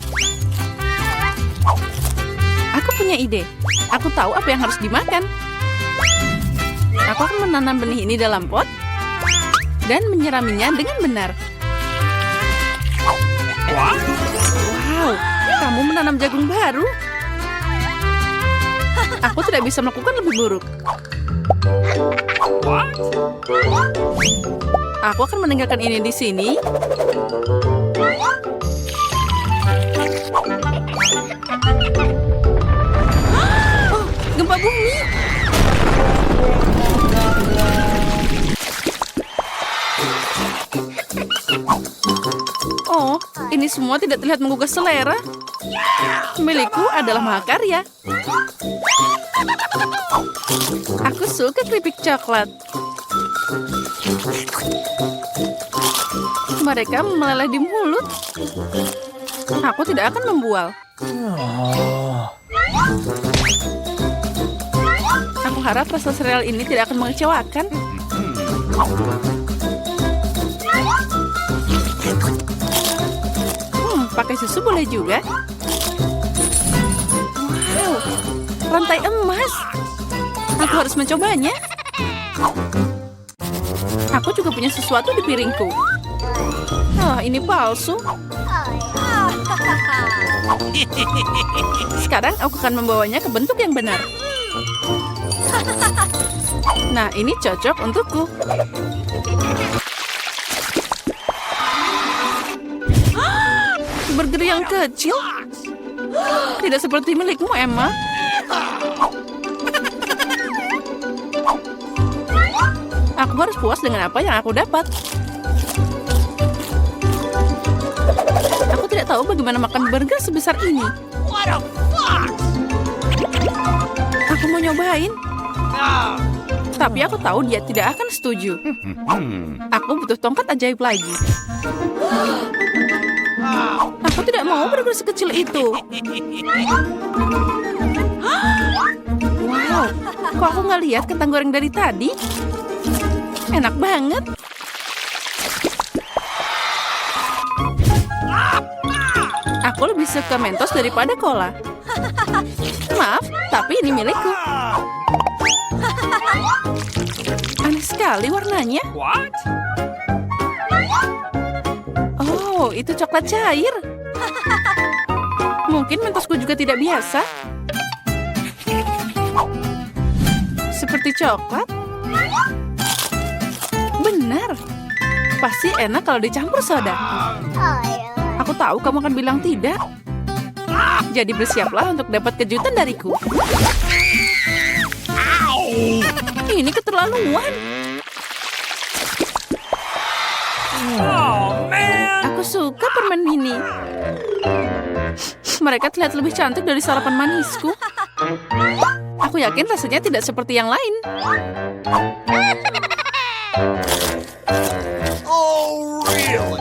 Aku punya ide. Aku tahu apa yang harus dimakan. Aku akan menanam benih ini dalam pot dan menyiraminya dengan benar. Wow, kamu menanam jagung baru. Aku tidak bisa melakukan lebih buruk. Aku akan meninggalkan ini di sini. Oh, gempa bumi. Oh, ini semua tidak terlihat menggugah selera. Milikku adalah mahakarya. Aku suka keripik coklat. Mereka meleleh di mulut. Aku tidak akan membual. Aku harap rasa sereal ini tidak akan mengecewakan. Pakai susu boleh juga. Wow, rantai emas. Aku harus mencobanya. Aku juga punya sesuatu di piringku. Oh, ini palsu. Sekarang aku akan membawanya ke bentuk yang benar. Nah, ini cocok untukku. Burger yang kecil? Tidak seperti milikmu, Emma. Aku harus puas dengan apa yang aku dapat. Aku tidak tahu bagaimana makan burger sebesar ini. Aku mau nyobain. Tapi aku tahu dia tidak akan setuju. Aku butuh tongkat ajaib lagi. Aku tidak mau burger sekecil itu. Wow, kok aku nggak lihat kentang goreng dari tadi? Enak banget. Aku lebih suka Mentos daripada cola. Maaf, tapi ini milikku. Aneh sekali warnanya. What? Oh, itu coklat cair. Mungkin Mentosku juga tidak biasa. Seperti coklat. Benar. Pasti enak kalau dicampur soda. Aku tahu kamu akan bilang tidak. Jadi bersiaplah untuk dapat kejutan dariku. Ini keterlaluan. permen mini. Mereka terlihat lebih cantik dari sarapan manisku. Aku yakin rasanya tidak seperti yang lain. Oh, really?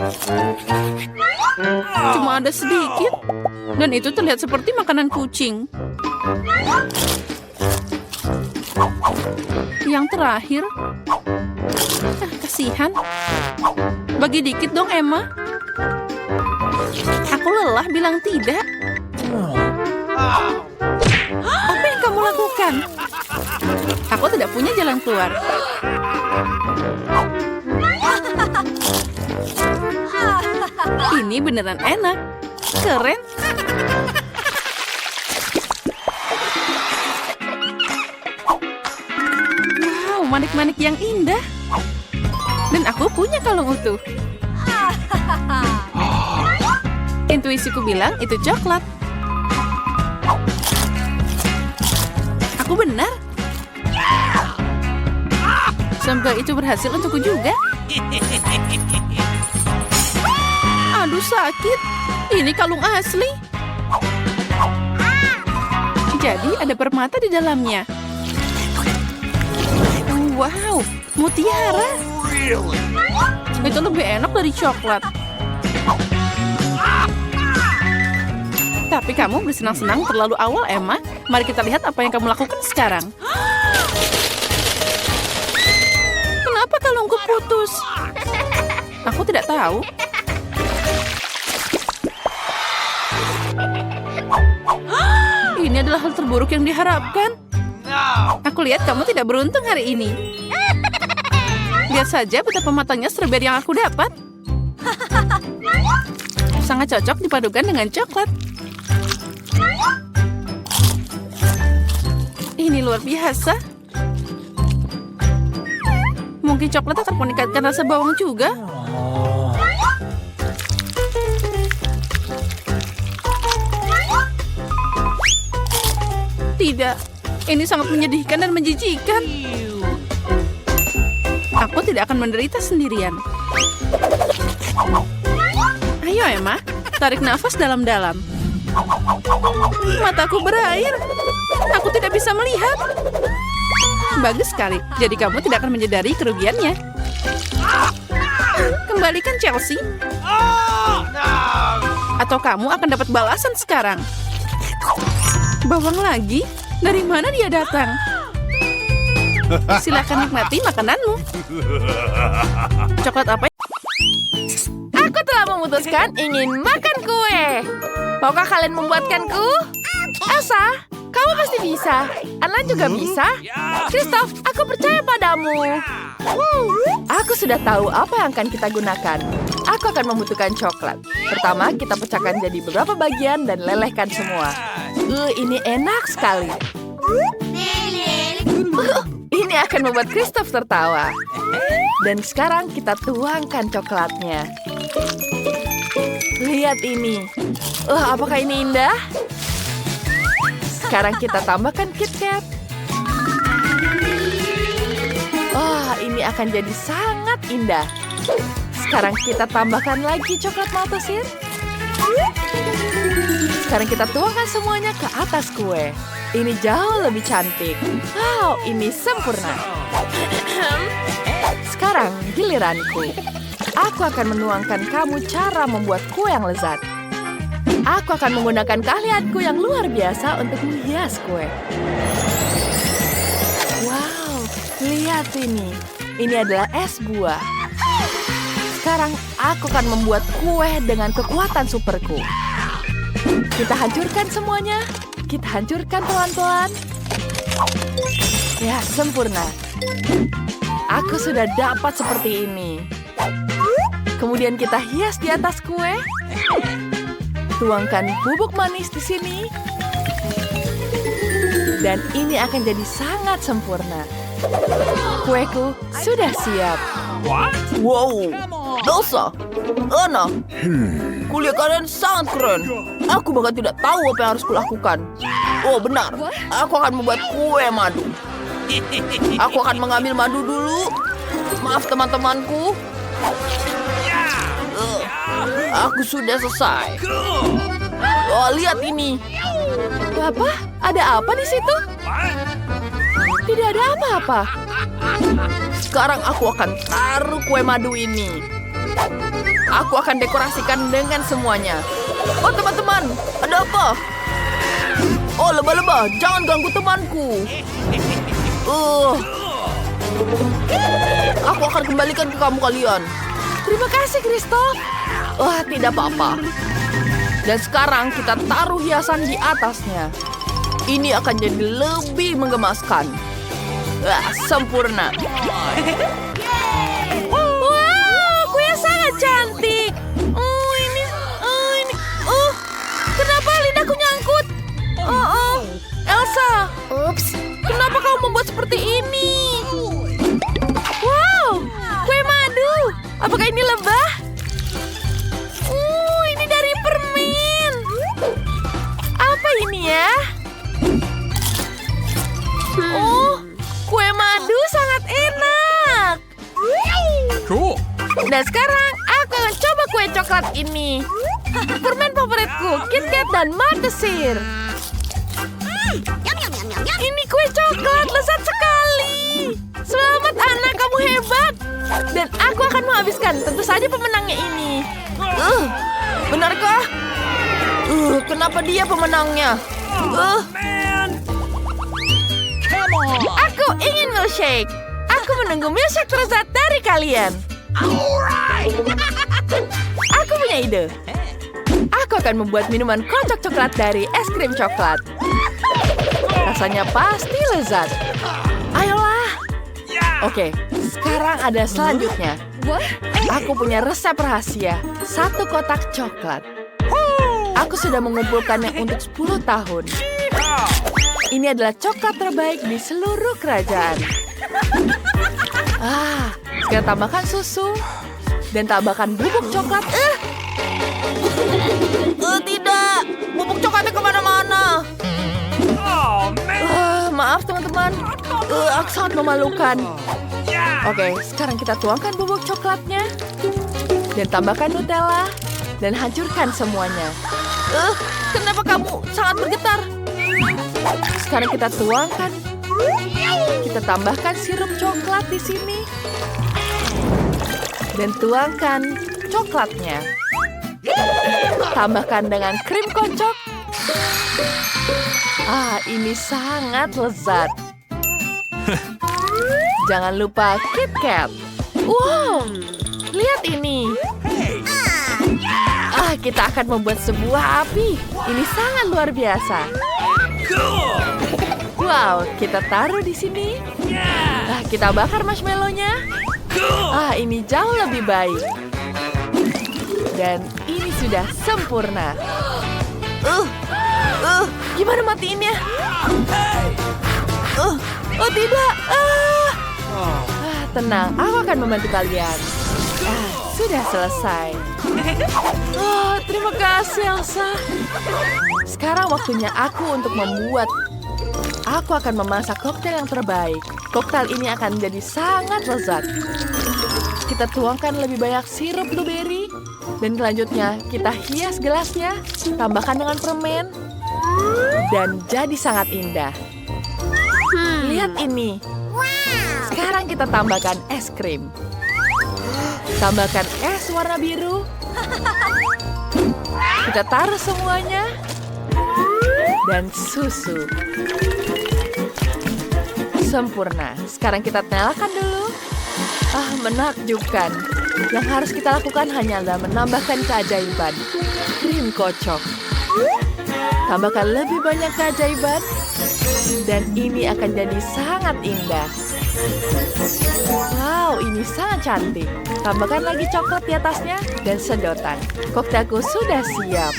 Cuma ada sedikit. Dan itu terlihat seperti makanan kucing. Yang terakhir. Kasihan. Bagi dikit dong, Emma. Aku lelah bilang tidak. Apa yang kamu lakukan? Aku tidak punya jalan keluar. Ini beneran enak. Keren. Wow, manik-manik yang indah. Dan aku punya kalung utuh. Intuisiku bilang itu coklat. Aku benar. Semoga itu berhasil untukku juga. Aduh, sakit. Ini kalung asli. Jadi ada permata di dalamnya. Wow, mutiara. Really? Itu lebih enak dari coklat. Tapi kamu bersenang-senang terlalu awal, Emma. Mari kita lihat apa yang kamu lakukan sekarang. Kenapa kalungku putus? Aku tidak tahu. Ini adalah hal terburuk yang diharapkan. Aku lihat kamu tidak beruntung hari ini. Lihat saja betapa matangnya stroberi yang aku dapat. Sangat cocok dipadukan dengan coklat. Ini luar biasa. Mungkin coklat akan meningkatkan rasa bawang juga. Tidak, ini sangat menyedihkan dan menjijikan. Aku tidak akan menderita sendirian. Ayo, Emma, tarik nafas dalam-dalam. Mataku berair. Aku tidak bisa melihat. Bagus sekali. Jadi kamu tidak akan menyadari kerugiannya. Kembalikan Chelsea. Atau kamu akan dapat balasan sekarang. Bawang lagi? Dari mana dia datang? Silakan nikmati makananmu. Coklat apa? Aku telah memutuskan ingin makan kue. Maukah kalian membuatkanku? Elsa, kamu pasti bisa. Anna juga bisa. Christoph, aku percaya padamu. Aku sudah tahu apa yang akan kita gunakan. Aku akan membutuhkan coklat. Pertama, kita pecahkan jadi beberapa bagian dan lelehkan semua. Ini enak sekali. Ini akan membuat Christoph tertawa. Dan sekarang kita tuangkan coklatnya. Lihat ini. Apakah ini indah? Sekarang kita tambahkan KitKat. Ini akan jadi sangat indah. Sekarang kita tambahkan lagi coklat Maltesir. Sekarang kita tuangkan semuanya ke atas kue. Ini jauh lebih cantik. Wow, ini sempurna. Sekarang giliranku. Aku akan menuangkan kamu cara membuat kue yang lezat. Aku akan menggunakan keahlianku yang luar biasa untuk menghias kue. Wow, lihat ini. Ini adalah es buah. Sekarang aku akan membuat kue dengan kekuatan superku. Kita hancurkan semuanya. Kita hancurkan pelan-pelan. Ya, sempurna. Aku sudah dapat seperti ini. Kemudian kita hias di atas kue. Tuangkan bubuk manis di sini. Dan ini akan jadi sangat sempurna. Kueku sudah siap. Wow, Elsa, Anna, kuliah kalian sangat keren. Aku bahkan tidak tahu apa yang harus kulakukan. Oh benar, aku akan membuat kue madu. Aku akan mengambil madu dulu. Maaf teman-temanku. Aku sudah selesai. Oh, lihat ini. Apa? Ada apa di situ? Tidak ada apa-apa. Sekarang aku akan taruh kue madu ini. Aku akan dekorasikan dengan semuanya. Oh, teman-teman, ada apa? Oh, lebah-lebah, jangan ganggu temanku. Aku akan kembalikan ke kamu kalian. Terima kasih, Kristof. Wah, tidak apa-apa. Dan sekarang kita taruh hiasan di atasnya. Ini akan jadi lebih menggemaskan. Wah, sempurna. Wow, kue sangat cantik. Kenapa lidahku nyangkut? Elsa. Ups. Kenapa kamu membuat seperti ini? Wow, kue madu. Apakah ini lebah? Ini dari permen. Apa ini ya? Oh, kue madu sangat enak. Cool. Dan sekarang aku akan coba kue coklat ini. Permen favoritku, KitKat dan Maltesir. Ini kue coklat, lezat sekali. Selamat anak, kamu hebat. Dan aku akan menghabiskan tentu saja pemenangnya ini. Benarkah? Kenapa dia pemenangnya? Aku ingin milkshake. Aku menunggu milkshake terlezat dari kalian. Aku punya ide. Aku akan membuat minuman kocok coklat dari es krim coklat. Rasanya pasti lezat. Ayolah. Oke, sekarang ada selanjutnya. Aku punya resep rahasia. 1 kotak coklat. Aku sudah mengumpulkannya untuk 10 tahun. Ini adalah coklat terbaik di seluruh kerajaan. Sekarang tambahkan susu. Dan tambahkan bubuk coklat. Tidak. Bubuk coklatnya kemana-mana. Maaf teman-teman. Aku sangat memalukan. Oke, sekarang kita tuangkan bubuk coklatnya. Dan tambahkan Nutella. Dan hancurkan semuanya. Kenapa kamu sangat bergetar? Sekarang kita tuangkan. Kita tambahkan sirup coklat di sini. Dan tuangkan coklatnya. Tambahkan dengan krim kocok. Ini sangat lezat. Jangan lupa KitKat. Wow, lihat ini. Kita akan membuat sebuah api. Ini sangat luar biasa. Wow, kita taruh di sini. Kita bakar marshmallow-nya. Ini jauh lebih baik. Dan ini sudah sempurna. Gimana matiinnya? Oh tidak. Tenang, aku akan membantu kalian. Sudah selesai. Terima kasih, Elsa. Sekarang waktunya aku untuk membuat. Aku akan memasak koktail yang terbaik. Koktail ini akan menjadi sangat lezat. Kita tuangkan lebih banyak sirup blueberry. Dan selanjutnya kita hias gelasnya. Tambahkan dengan permen. Dan jadi sangat indah. Lihat ini. Sekarang kita tambahkan es krim. Tambahkan es warna biru. Kita taruh semuanya. Dan susu. Sempurna. Sekarang kita nyalakan dulu. Menakjubkan. Yang harus kita lakukan hanyalah menambahkan keajaiban. Krim kocok. Tambahkan lebih banyak keajaiban. Dan ini akan jadi sangat indah. Wow, ini sangat cantik. Tambahkan lagi coklat di atasnya dan sedotan. Koktailku sudah siap.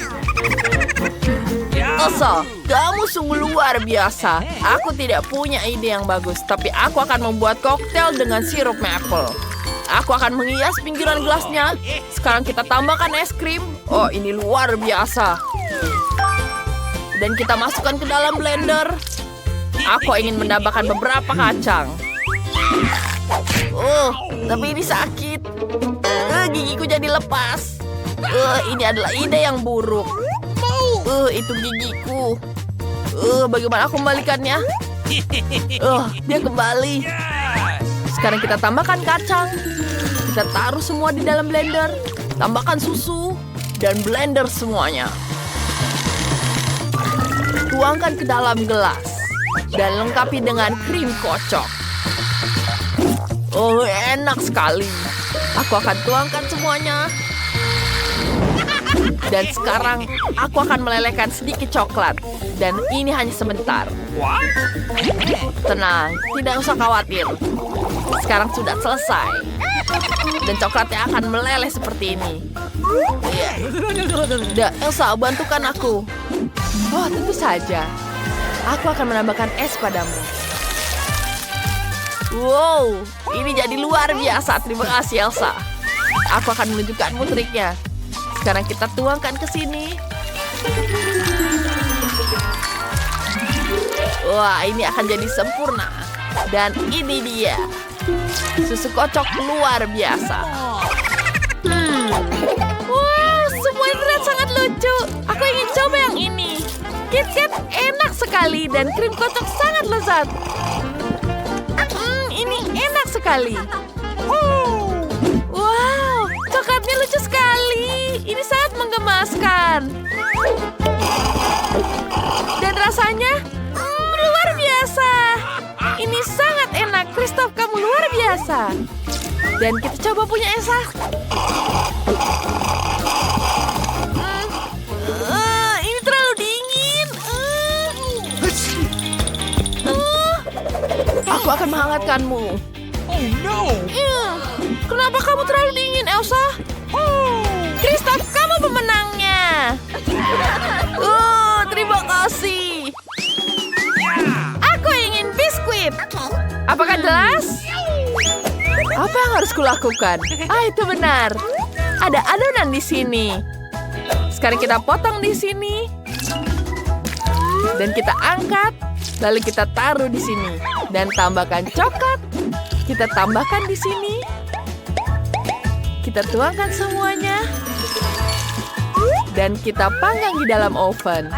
Elsa, kamu sungguh luar biasa. Aku tidak punya ide yang bagus, tapi aku akan membuat koktail dengan sirup maple. Aku akan menghias pinggiran gelasnya. Sekarang kita tambahkan es krim. Oh, ini luar biasa. Dan kita masukkan ke dalam blender. Aku ingin menambahkan beberapa kacang. Tapi ini sakit. Gigiku jadi lepas. Ini adalah ide yang buruk. Itu gigiku. Bagaimana aku membalikannya? Dia kembali. Sekarang kita tambahkan kacang. Kita taruh semua di dalam blender. Tambahkan susu dan blender semuanya. Tuangkan ke dalam gelas dan lengkapi dengan krim kocok. Enak sekali. Aku akan tuangkan semuanya. Dan sekarang aku akan melelehkan sedikit coklat. Dan ini hanya sebentar. Tenang, tidak usah khawatir. Sekarang sudah selesai. Dan coklatnya akan meleleh seperti ini. Elsa, bantukan aku. Tentu saja. Aku akan menambahkan es padamu. Wow, ini jadi luar biasa. Terima kasih, Elsa. Aku akan menunjukkanmu triknya. Sekarang kita tuangkan ke sini. Wah, ini akan jadi sempurna. Dan ini dia. Susu kocok luar biasa. Wow, semua ini terlihat sangat lucu. Aku ingin coba yang ini. KitKat enak sekali dan krim kocok sangat lezat. Ini enak sekali. Wow, coklatnya lucu sekali. Ini sangat menggemaskan. Dan rasanya luar biasa. Ini sangat enak. Kristof, kamu luar biasa. Dan kita coba punya Elsa. Ini terlalu dingin. Aku akan menghangatkanmu. Oh no! Kenapa kamu terlalu dingin, Elsa? Kristof, kamu pemenangnya. Terima kasih. Aku ingin biskuit. Apakah jelas? Apa yang harus kulakukan? Itu benar. Ada adonan di sini. Sekarang kita potong di sini. Dan kita angkat. Lalu kita taruh di sini. Dan tambahkan coklat. Kita tambahkan di sini. Kita tuangkan semuanya. Dan kita panggang di dalam oven.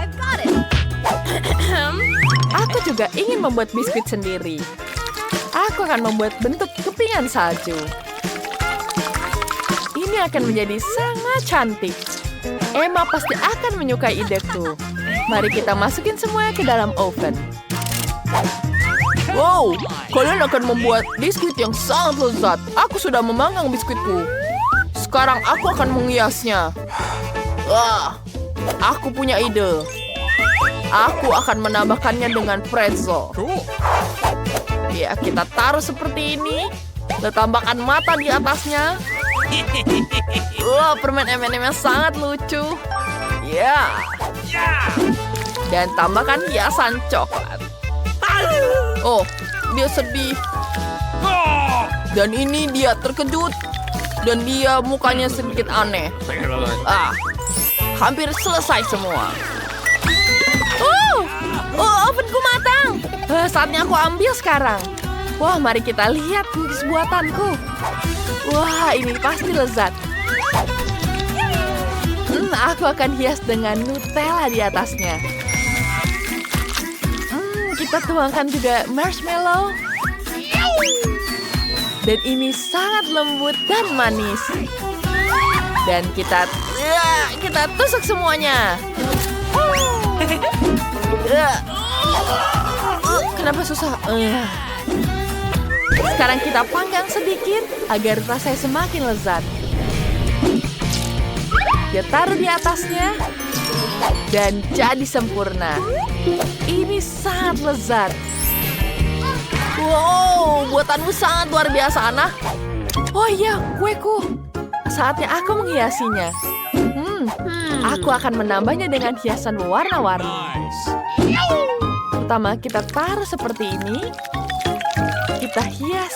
Aku juga ingin membuat biskuit sendiri. Aku akan membuat bentuk kepingan salju. Ini akan menjadi sangat cantik. Emma pasti akan menyukai ideku. Mari kita masukin semuanya ke dalam oven. Wow, kalian akan membuat biskuit yang sangat lezat. Aku sudah memanggang biskuitku. Sekarang aku akan menghiasnya. Aku punya ide. Aku akan menambahkannya dengan pretzel. Cool. Ya, kita taruh seperti ini. Lalu tambahkan mata di atasnya. Permen M&M yang sangat lucu. Ya. Dan tambahkan hiasan coklat. Dia sedih. Dan ini dia terkejut. Dan dia mukanya sedikit aneh. Hampir selesai semua. Ovenku matang. Saatnya aku ambil sekarang. Wah, mari kita lihat cookies buatanku. Wah, ini pasti lezat. Aku akan hias dengan Nutella di atasnya. Kita tuangkan juga marshmallow. Dan ini sangat lembut dan manis. Dan kita tusuk semuanya. Kenapa susah? Sekarang kita panggang sedikit agar rasanya semakin lezat. Kita taruh di atasnya. Dan jadi sempurna. Ini sangat lezat. Wow, buatanmu sangat luar biasa, Anna. Oh iya, kueku. Saatnya aku menghiasinya. Aku akan menambahnya dengan hiasan warna-warni. Pertama, kita taruh seperti ini. Kita hias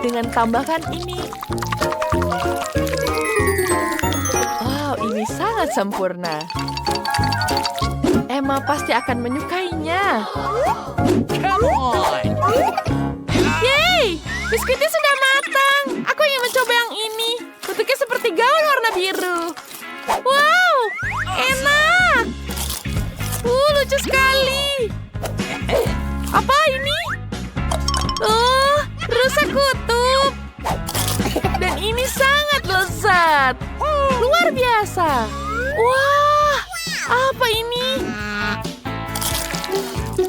dengan tambahkan ini. Wow, ini sangat sempurna. Emma pasti akan menyukainya. Come on! Yeay! Biskuitnya sudah matang. Aku ingin mencoba yang ini. Bentuknya seperti gaun warna biru. Luar biasa. Wah, apa ini?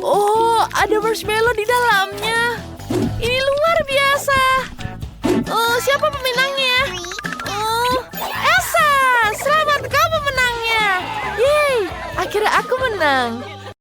Oh, ada marshmallow di dalamnya. Ini luar biasa. Oh, siapa pemenangnya? Oh, Elsa, selamat kau pemenangnya. Yeay, akhirnya aku menang.